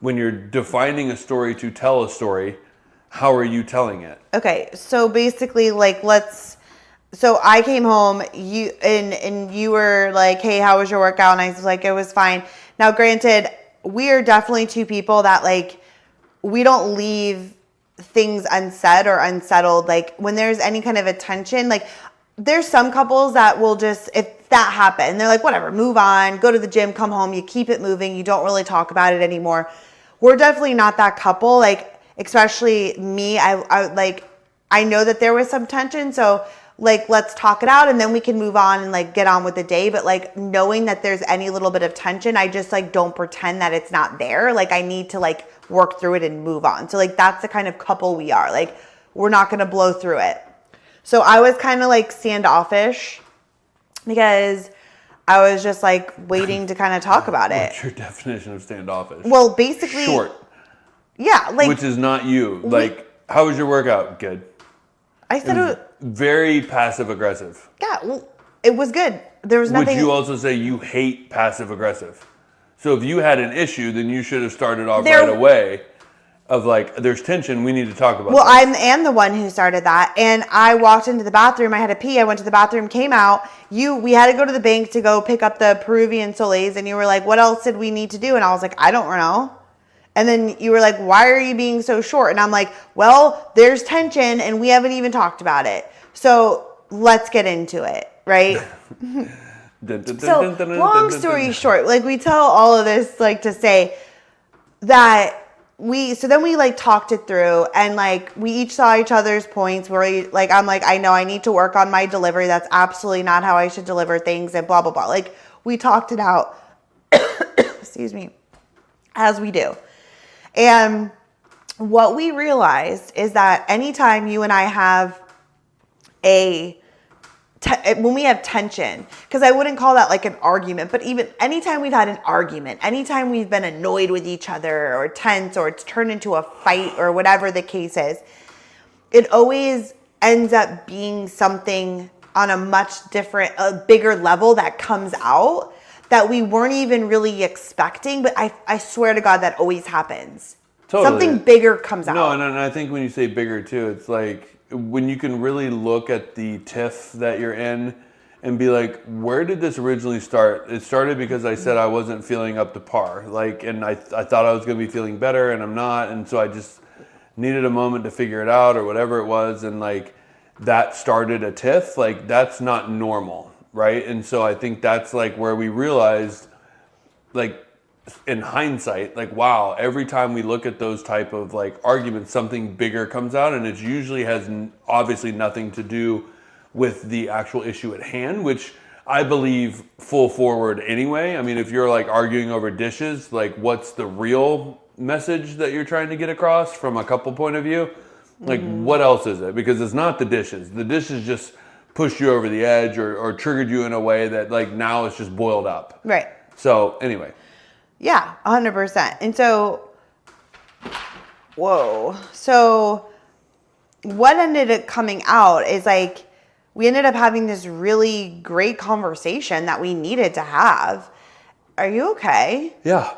when you're defining a story to tell a story, how are you telling it? Okay, so basically, like, so I came home, and you were like, hey, how was your workout? And I was like, it was fine. Now, granted, we are definitely 2 people that, like, we don't leave things unsaid or unsettled. Like when there's any kind of a tension, like there's some couples that will just, if that happened, they're like, whatever, move on, go to the gym, come home, you keep it moving, you don't really talk about it anymore. We're definitely not that couple. Like, especially me, I know that there was some tension, so like, let's talk it out and then we can move on and like get on with the day. But like knowing that there's any little bit of tension, I just like don't pretend that it's not there. Like I need to like work through it and move on. So like that's the kind of couple we are. Like we're not going to blow through it. So I was kind of like standoffish because I was just like waiting to kind of talk about it. What's your definition of standoffish? Well, basically short. Yeah, like which is not you. Like, how was your workout? Good. I said it was very passive aggressive. Yeah, well, it was good. There was nothing. Would you also say you hate passive aggressive? So if you had an issue, then you should have started off right away of like, there's tension, we need to talk about Well, this. I am the one who started that. And I walked into the bathroom, I had to pee, I went to the bathroom, came out. We had to go to the bank to go pick up the Peruvian soles, and you were like, what else did we need to do? And I was like, I don't know. And then you were like, why are you being so short? And I'm like, well, there's tension and we haven't even talked about it. So let's get into it, right? So long story short, like we tell all of this like to say that then we like talked it through and like we each saw each other's points where like, I'm like, I know I need to work on my delivery. That's absolutely not how I should deliver things and blah, blah, blah. Like we talked it out, excuse me, as we do. And what we realized is that anytime you and I have when we have tension, because I wouldn't call that like an argument, but even anytime we've had an argument, anytime we've been annoyed with each other or tense or it's turned into a fight or whatever the case is, it always ends up being something on a much different, a bigger level that comes out that we weren't even really expecting, but I swear to God that always happens. Totally. Something bigger comes out. No, and I think when you say bigger too, it's like when you can really look at the tiff that you're in and be like, where did this originally start? It started because I said I wasn't feeling up to par. Like, and I thought I was going to be feeling better and I'm not. And so I just needed a moment to figure it out or whatever it was. And like that started a tiff. Like that's not normal. Right. And so I think that's like where we realized, like in hindsight, like, wow, every time we look at those type of like arguments, something bigger comes out, and it usually has obviously nothing to do with the actual issue at hand, which I believe full forward anyway. I mean, if you're like arguing over dishes, like what's the real message that you're trying to get across from a couple point of view? Like what else is it? Because it's not the dishes. The dishes just pushed you over the edge or triggered you in a way that like now it's just boiled up. Right. So anyway. Yeah, 100%. And so, so what ended up coming out is like, we ended up having this really great conversation that we needed to have. Are you okay? Yeah.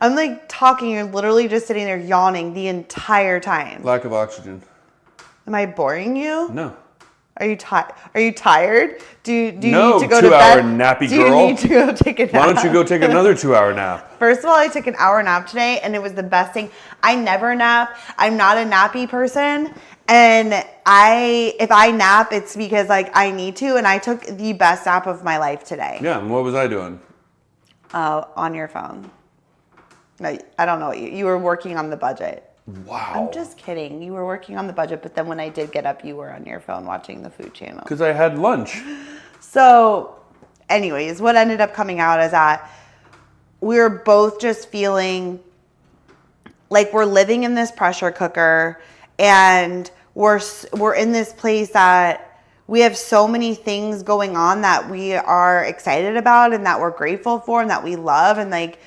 I'm like talking, you're literally just sitting there yawning the entire time. Lack of oxygen. Am I boring you? No. Are you tired? Do you need to go to bed? 2-hour nappy girl. Do you need to go take a nap? Why don't you go take another 2-hour nap? First of all, I took an hour nap today and it was the best thing. I never nap. I'm not a nappy person. And if I nap, it's because like I need to, and I took the best nap of my life today. Yeah, and what was I doing? On your phone. No, I don't know what you were working on the budget. Wow. I'm just kidding. You were working on the budget, but then when I did get up, you were on your phone watching the Food Channel. Because I had lunch. So, anyways, what ended up coming out is that we were both just feeling like we're living in this pressure cooker, and we're in this place that we have so many things going on that we are excited about and that we're grateful for and that we love and like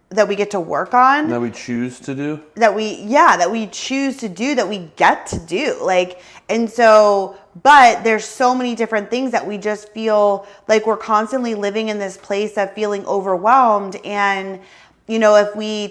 that we get to work on. That we choose to do. That we choose to do, that we get to do. Like, and so, but there's so many different things that we just feel like we're constantly living in this place of feeling overwhelmed. And, you know, if we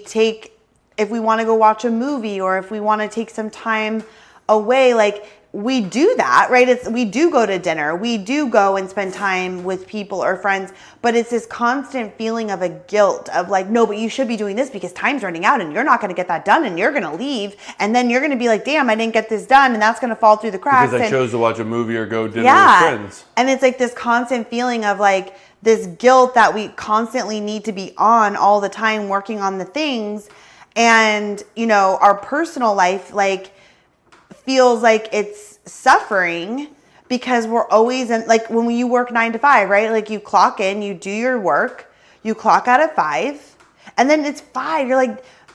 want to go watch a movie or if we want to take some time away, like we do that, right? We do go to dinner. We do go and spend time with people or friends, but it's this constant feeling of a guilt of like, no, but you should be doing this because time's running out and you're not going to get that done and you're going to leave. And then you're going to be like, damn, I didn't get this done. And that's going to fall through the cracks. Because I chose to watch a movie or go dinner with friends. And it's like this constant feeling of like this guilt that we constantly need to be on all the time, working on the things. And, you know, our personal life, like, feels like it's suffering because we're always in, like when you work 9 to 5, right? Like you clock in, you do your work, you clock out at 5, and then it's 5. You're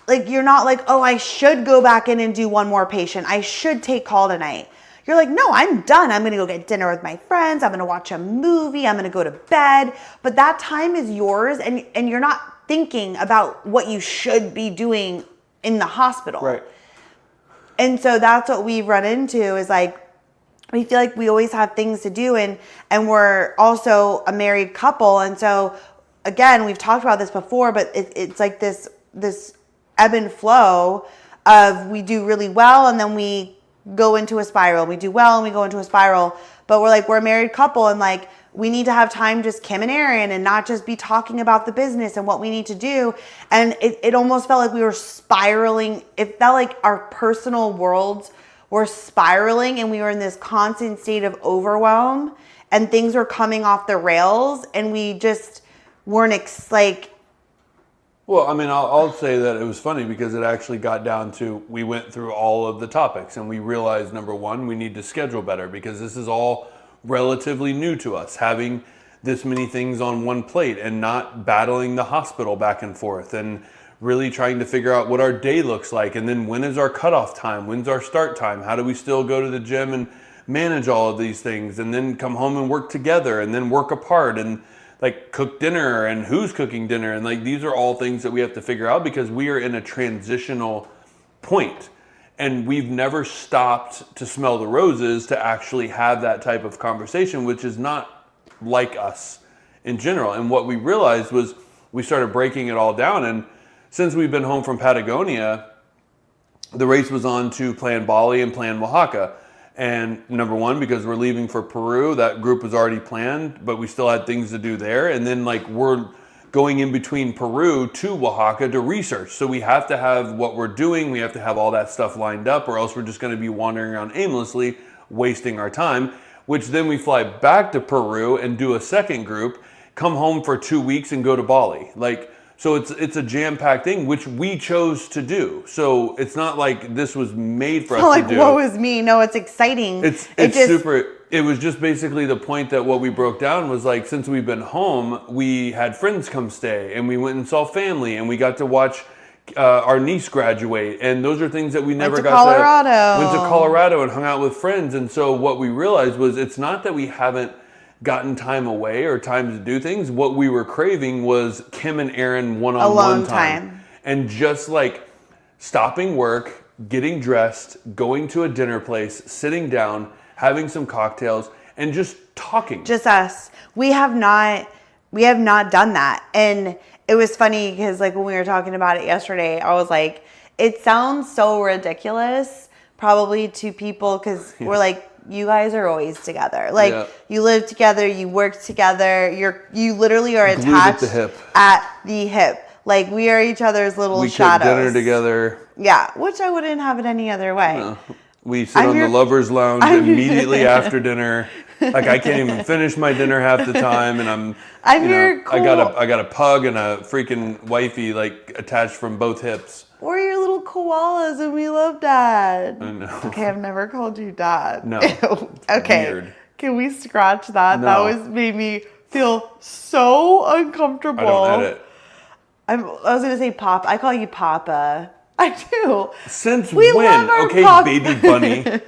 like you're not like, oh, I should go back in and do one more patient. I should take call tonight. You're like, no, I'm done. I'm going to go get dinner with my friends. I'm going to watch a movie. I'm going to go to bed. But that time is yours, and you're not thinking about what you should be doing in the hospital. Right. And so that's what we've run into is like, we feel like we always have things to do, and we're also a married couple. And so again, we've talked about this before, but it's like this ebb and flow of we do really well and then we go into a spiral. We do well and we go into a spiral, but we're a married couple, and like we need to have time, just Kim and Aaron, and not just be talking about the business and what we need to do. And it almost felt like we were spiraling. It felt like our personal worlds were spiraling and we were in this constant state of overwhelm and things were coming off the rails and we just weren't Well, I mean, I'll say that it was funny because it actually got down to, we went through all of the topics and we realized, number one, we need to schedule better because this is all relatively new to us, having this many things on one plate and not battling the hospital back and forth and really trying to figure out what our day looks like. And then when is our cutoff time? When's our start time? How do we still go to the gym and manage all of these things and then come home and work together and then work apart and like cook dinner and who's cooking dinner? And like, these are all things that we have to figure out because we are in a transitional point. And we've never stopped to smell the roses to actually have that type of conversation, which is not like us in general. And what we realized was we started breaking it all down. And since we've been home from Patagonia, the race was on to plan Bali and plan Oaxaca. And number one, because we're leaving for Peru, that group was already planned, but we still had things to do there. And then like we're going in between Peru to Oaxaca to research. So we have to have what we're doing. We have to have all that stuff lined up or else we're just going to be wandering around aimlessly, wasting our time, which then we fly back to Peru and do a second group, come home for 2 weeks and go to Bali. Like, so it's a jam-packed thing, which we chose to do. So it's not like this was made for us to do. Woe is me. No, it's exciting. It was just basically the point that what we broke down was like, since we've been home, we had friends come stay and we went and saw family and we got to watch our niece graduate. And those are things that we never got to. Went to Colorado and hung out with friends. And so what we realized was it's not that we haven't gotten time away or time to do things. What we were craving was Kim and Aaron one-on-one time. And just like stopping work, getting dressed, going to a dinner place, sitting down, having some cocktails, and just talking. Just us. We have not done that. And it was funny because like when we were talking about it yesterday, I was like, it sounds so ridiculous probably to people because we're like, you guys are always together. Like you live together, you work together, you literally are attached at the hip. Like we are each other's little shadows. We cook dinner together. Yeah, which I wouldn't have it any other way. No. We sit on the lover's lounge immediately after dinner. Like I can't even finish my dinner half the time, and I got a pug and a freaking wifey like attached from both hips. Or your little koalas and we love Dad. I know. Okay, I've never called you Dad. No. Okay. Weird. Can we scratch that? No. That made me feel so uncomfortable. I don't edit. I was gonna say Pop. I call you Papa. I do. Since We when? love our Okay, Papa. baby bunny.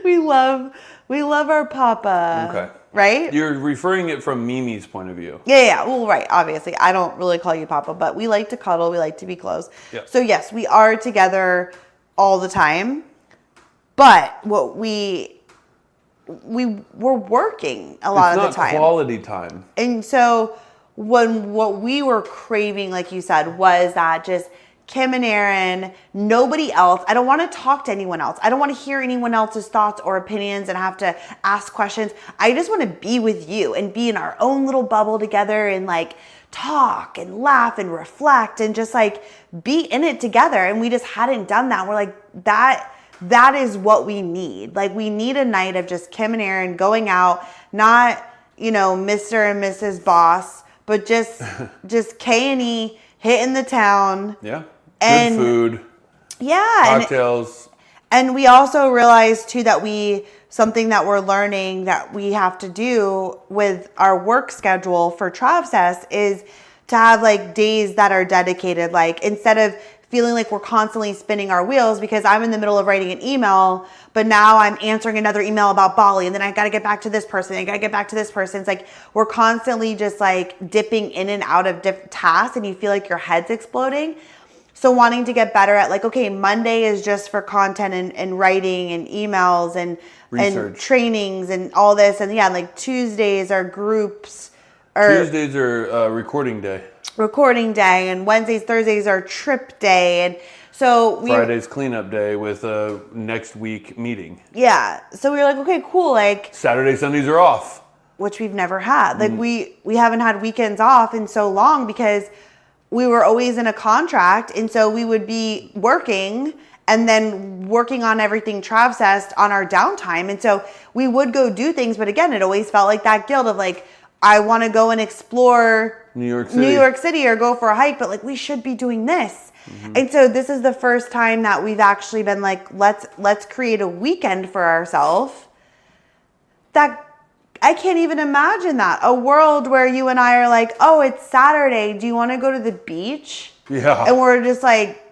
we love our Papa. Okay. Right? You're referring it from Mimi's point of view. Yeah. Well, right. Obviously, I don't really call you Papa, but we like to cuddle. We like to be close. Yeah. So yes, we are together all the time. But what we're working a lot of the time. It's not quality time. And so what we were craving, like you said, was that just Kim and Aaron, nobody else. I don't want to talk to anyone else. I don't want to hear anyone else's thoughts or opinions and have to ask questions. I just want to be with you and be in our own little bubble together and like talk and laugh and reflect and just like be in it together. And we just hadn't done that. We're like, that is what we need. Like we need a night of just Kim and Aaron going out, not, Mr. and Mrs. Boss, but just K&E hitting the town. Yeah. And good food. Yeah. Cocktails. And we also realized too that something that we're learning that we have to do with our work schedule for Travsessed is to have like days that are dedicated. Like instead of feeling like we're constantly spinning our wheels because I'm in the middle of writing an email, but now I'm answering another email about Bali and then I got to get back to this person. I got to get back to this person. It's like we're constantly just like dipping in and out of different tasks and you feel like your head's exploding. So wanting to get better at like, okay, Monday is just for content and writing and emails and trainings and all this. And yeah, like Tuesdays are groups. Tuesdays are recording day. And Wednesdays, Thursdays are trip day. And so Friday's cleanup day with a next week meeting. Yeah. So we were like, okay, cool. Like Saturday, Sundays are off. Which we've never had. Like we haven't had weekends off in so long because we were always in a contract. And so we would be working and then working on everything Travsessed on our downtime. And so we would go do things. But again, it always felt like that guilt of like, I want to go and explore New York City or go for a hike, but like we should be doing this. Mm-hmm. And so this is the first time that we've actually been like, let's create a weekend for ourselves. That I can't even imagine that. A world where you and I are like, oh, it's Saturday. Do you want to go to the beach? Yeah. And we're just like,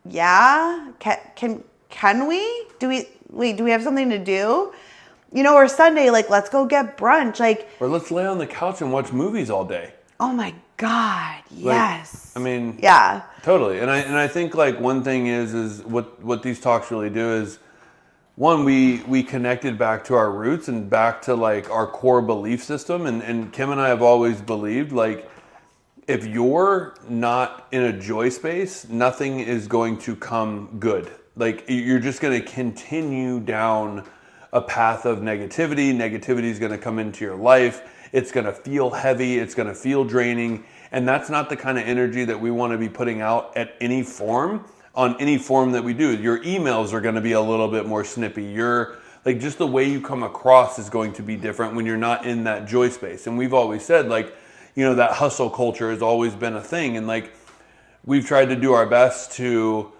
yeah. Can we? Do we have something to do? Or Sunday, like, let's go get brunch. Like, or let's lay on the couch and watch movies all day. Oh my God, yes. Like, I mean, yeah. Totally. And I think like one thing is what these talks really do is, one, we connected back to our roots and back to like our core belief system. And Kim and I have always believed like, if you're not in a joy space, nothing is going to come good. Like you're just going to continue down a path of negativity. Negativity is going to come into your life. It's going to feel heavy. It's going to feel draining. And that's not the kind of energy that we want to be putting out at any form, on any form that we do. Your emails are going to be a little bit more snippy. Your like just the way you come across is going to be different when you're not in that joy space. And we've always said like, that hustle culture has always been a thing. And like we've tried to do our best to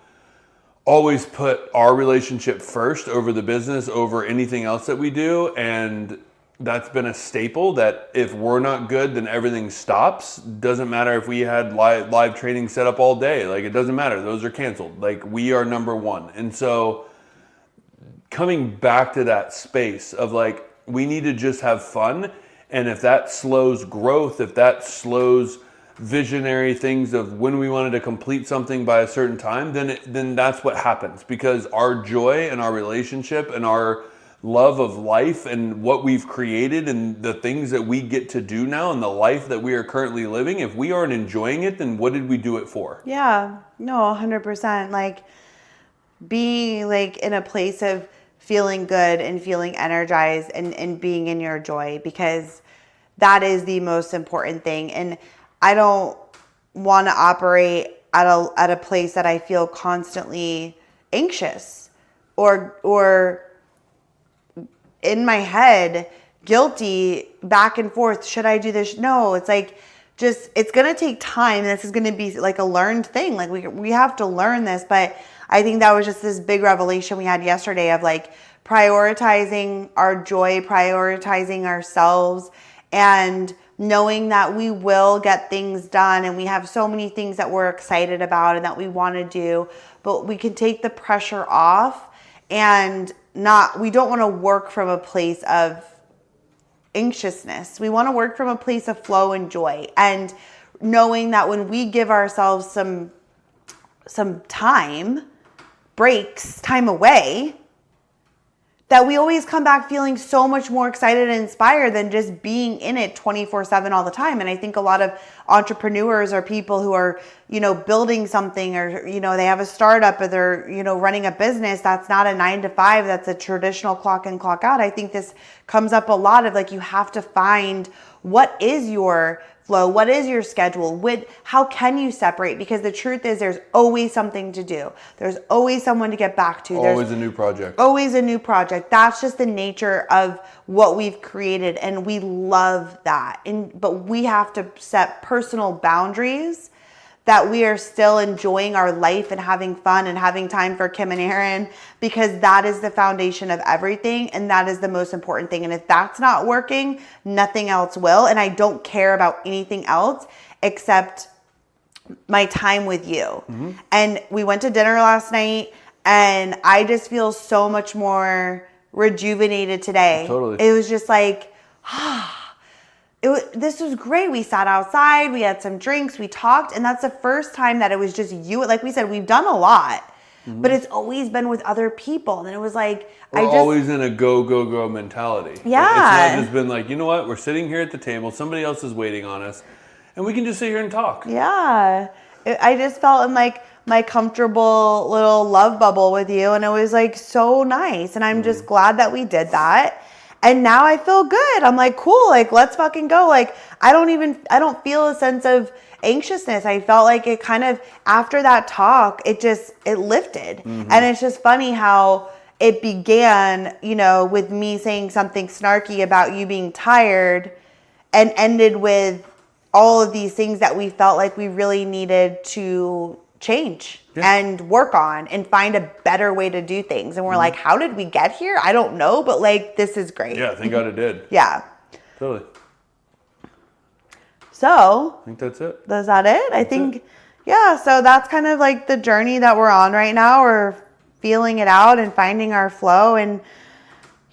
always put our relationship first over the business, over anything else that we do. And that's been a staple that if we're not good, then everything stops. Doesn't matter if we had live training set up all day. Like it doesn't matter. Those are canceled. Like we are number one. And so coming back to that space of like, we need to just have fun. And if that slows growth, if that slows visionary things of when we wanted to complete something by a certain time, then that's what happens, because our joy and our relationship and our love of life and what we've created and the things that we get to do now and the life that we are currently living, if we aren't enjoying it, then what did we do it for? Yeah, no, 100%. Like being like in a place of feeling good and feeling energized and being in your joy, because that is the most important thing. And I don't want to operate at a place that I feel constantly anxious or in my head, guilty, back and forth. Should I do this? No, it's like just, it's going to take time. This is going to be like a learned thing. Like we have to learn this. But I think that was just this big revelation we had yesterday of like prioritizing our joy, prioritizing ourselves, and knowing that we will get things done. And we have so many things that we're excited about and that we want to do, but we can take the pressure off and we don't want to work from a place of anxiousness. We want to work from a place of flow and joy, and knowing that when we give ourselves some time away, that we always come back feeling so much more excited and inspired than just being in it 24/7 all the time. And I think a lot of entrepreneurs or people who are, building something, or, they have a startup, or they're, running a business that's not a 9 to 5, that's a traditional clock in, clock out. I think this comes up a lot of like, you have to find what is your flow, what is your schedule, how can you separate? Because the truth is there's always something to do. There's always someone to get back to. Always a new project. Always a new project. That's just the nature of what we've created, and we love that. But we have to set personal boundaries that we are still enjoying our life and having fun and having time for Kim and Aaron, because that is the foundation of everything, and that is the most important thing. And if that's not working, nothing else will. And I don't care about anything else except my time with you. Mm-hmm. And we went to dinner last night, and I just feel so much more rejuvenated today. Totally. It was just like, this was great. We sat outside, we had some drinks, we talked, and that's the first time that it was just you. Like we said, we've done a lot, but it's always been with other people. And it was like, we're always in a go mentality. Yeah. It's not just been like, you know what, we're sitting here at the table, somebody else is waiting on us, and we can just sit here and talk. Yeah. I just felt in like my comfortable little love bubble with you, and it was like so nice. And I'm just glad that we did that. And now I feel good. I'm like, cool, like, let's fucking go. Like, I don't feel a sense of anxiousness. I felt like it kind of, after that talk, it lifted. Mm-hmm. And it's just funny how it began, with me saying something snarky about you being tired, and ended with all of these things that we felt like we really needed to change and work on and find a better way to do things. And we're like, how did we get here? I don't know, but like, this is great. Yeah, thank God it did. Yeah. Totally. So I think that's it. Is that it? I think, yeah. So that's kind of like the journey that we're on right now. We're feeling it out and finding our flow, and,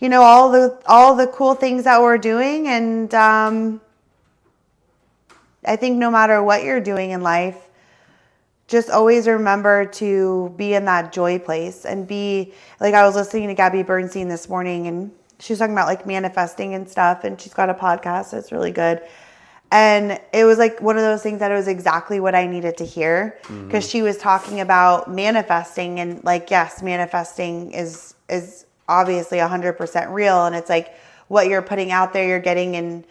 all the cool things that we're doing. And I think no matter what you're doing in life, just always remember to be in that joy place, and be like, I was listening to Gabby Bernstein this morning, and she was talking about like manifesting and stuff, and she's got a podcast that's really good. And it was like one of those things that it was exactly what I needed to hear, because she was talking about manifesting, and like, yes, manifesting is obviously 100% real. And it's like what you're putting out there, you're getting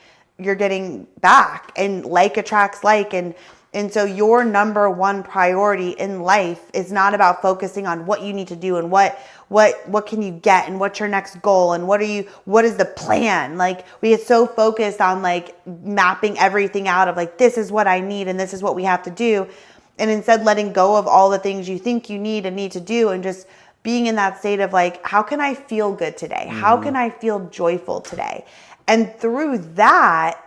back, and like attracts like. And so your number one priority in life is not about focusing on what you need to do and what can you get and what's your next goal and what is the plan. Like, we get so focused on like mapping everything out of like, this is what I need and this is what we have to do. And instead letting go of all the things you think you need and need to do, and just being in that state of like, how can I feel good today? How can I feel joyful today? And through that,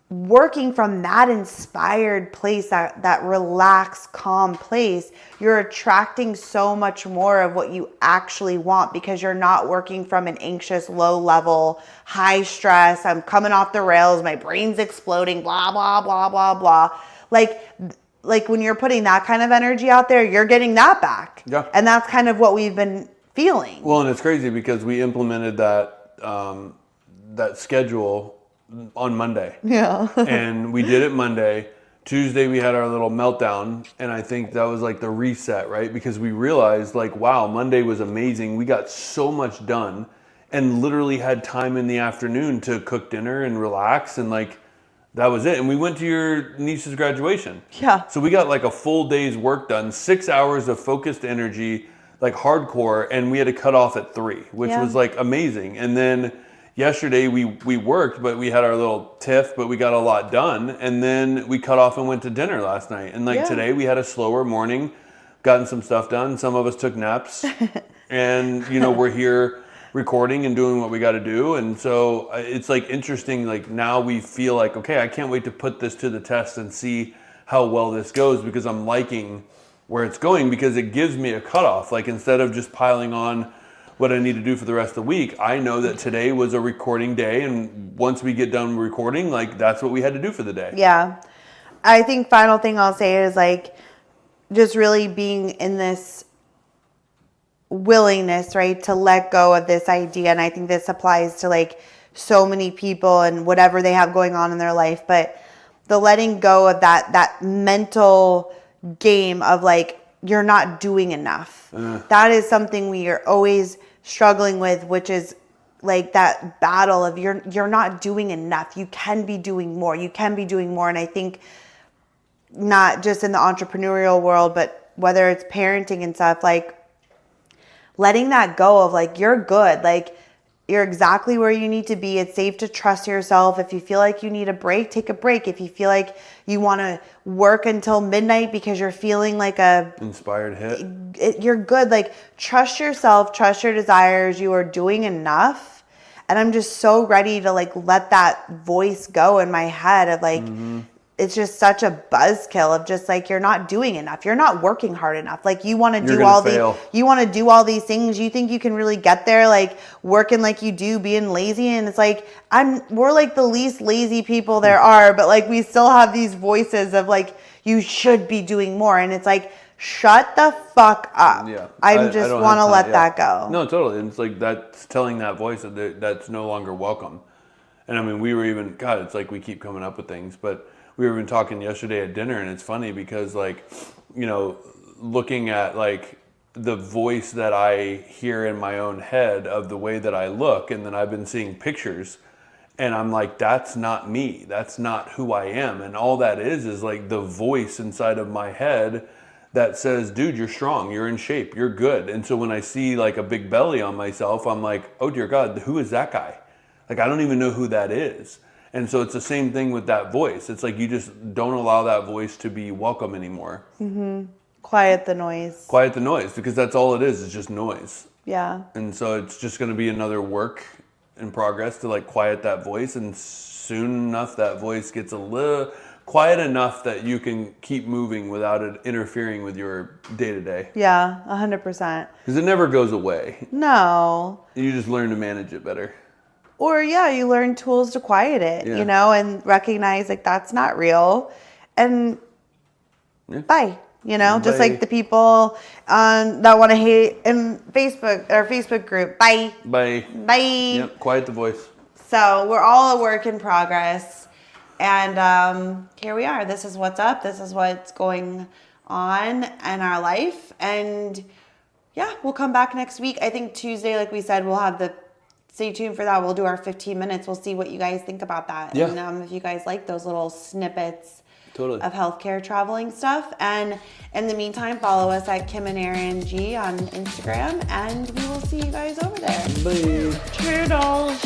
working from that inspired place, that relaxed, calm place, you're attracting so much more of what you actually want, because you're not working from an anxious, low level, high stress, I'm coming off the rails, my brain's exploding, blah, blah, blah, blah, blah. Like when you're putting that kind of energy out there, you're getting that back. Yeah. And that's kind of what we've been feeling. Well, and it's crazy because we implemented that schedule on Monday. Yeah. And we did it Monday. Tuesday we had our little meltdown, and I think that was like the reset, right? Because we realized like, wow, Monday was amazing. We got so much done, and literally had time in the afternoon to cook dinner and relax, and like that was it. And we went to your niece's graduation. Yeah. So we got like a full day's work done, 6 hours of focused energy, like hardcore, and we had to cut off at 3, which was like amazing. And then yesterday we worked, but we had our little tiff, but we got a lot done. And then we cut off and went to dinner last night. And like today we had a slower morning, gotten some stuff done. Some of us took naps and, you know, we're here recording and doing what we got to do. And so it's like interesting. Like now we feel like, okay, I can't wait to put this to the test and see how well this goes, because I'm liking where it's going, because it gives me a cutoff. Like instead of just piling on what I need to do for the rest of the week, I know that today was a recording day, and once we get done recording, like that's what we had to do for the day. Yeah. I think final thing I'll say is like just really being in this willingness, right, to let go of this idea. And I think this applies to like so many people and whatever they have going on in their life, but the letting go of that mental game of like, you're not doing enough. That is something we are always struggling with, which is like that battle of you're not doing enough. You can be doing more. You can be doing more. And I think not just in the entrepreneurial world, but whether it's parenting and stuff, like letting that go of like, you're good. Like you're exactly where you need to be. It's safe to trust yourself. If you feel like you need a break, take a break. If you feel like you want to work until midnight because you're feeling like a inspired hit, you're good. Like trust yourself, trust your desires. You are doing enough. And I'm just so ready to like let that voice go in my head of like, it's just such a buzzkill of just like, you're not doing enough. You're not working hard enough. Like you want to do all these things. You think you can really get there, like working like you do, being lazy. And it's like, we're like the least lazy people there are, but like we still have these voices of like, you should be doing more. And it's like, shut the fuck up. Yeah. I just want to let that go. No, totally. And it's like that's telling that voice that that's no longer welcome. And I mean, we were even, God, it's like we keep coming up with things, but we were even talking yesterday at dinner, and it's funny because like, you know, looking at like the voice that I hear in my own head of the way that I look, and then I've been seeing pictures and I'm like, that's not me. That's not who I am. And all that is like the voice inside of my head that says, dude, you're strong, you're in shape, you're good. And so when I see like a big belly on myself, I'm like, oh dear God, who is that guy? Like, I don't even know who that is. And so it's the same thing with that voice. It's like you just don't allow that voice to be welcome anymore. Quiet the noise. Quiet the noise, because that's all it is just noise. Yeah. And so it's just going to be another work in progress to like quiet that voice. And soon enough, that voice gets a little quiet enough that you can keep moving without it interfering with your day-to-day. Yeah, 100%. Because it never goes away. No. You just learn to manage it better. Or yeah, you learn tools to quiet it, you know, and recognize like that's not real. And bye, you know, just like the people that want to hate in Facebook, our Facebook group. Bye. Bye. Bye. Yep, quiet the voice. So we're all a work in progress. And here we are. This is what's up. This is what's going on in our life. And yeah, we'll come back next week. I think Tuesday, like we said, we'll have stay tuned for that. We'll do our 15 minutes. We'll see what you guys think about that. Yeah. And if you guys like those little snippets Totally. of healthcare traveling stuff. And in the meantime, follow us at Kim and Aaron G on Instagram. And we will see you guys over there. Bye. Toodles.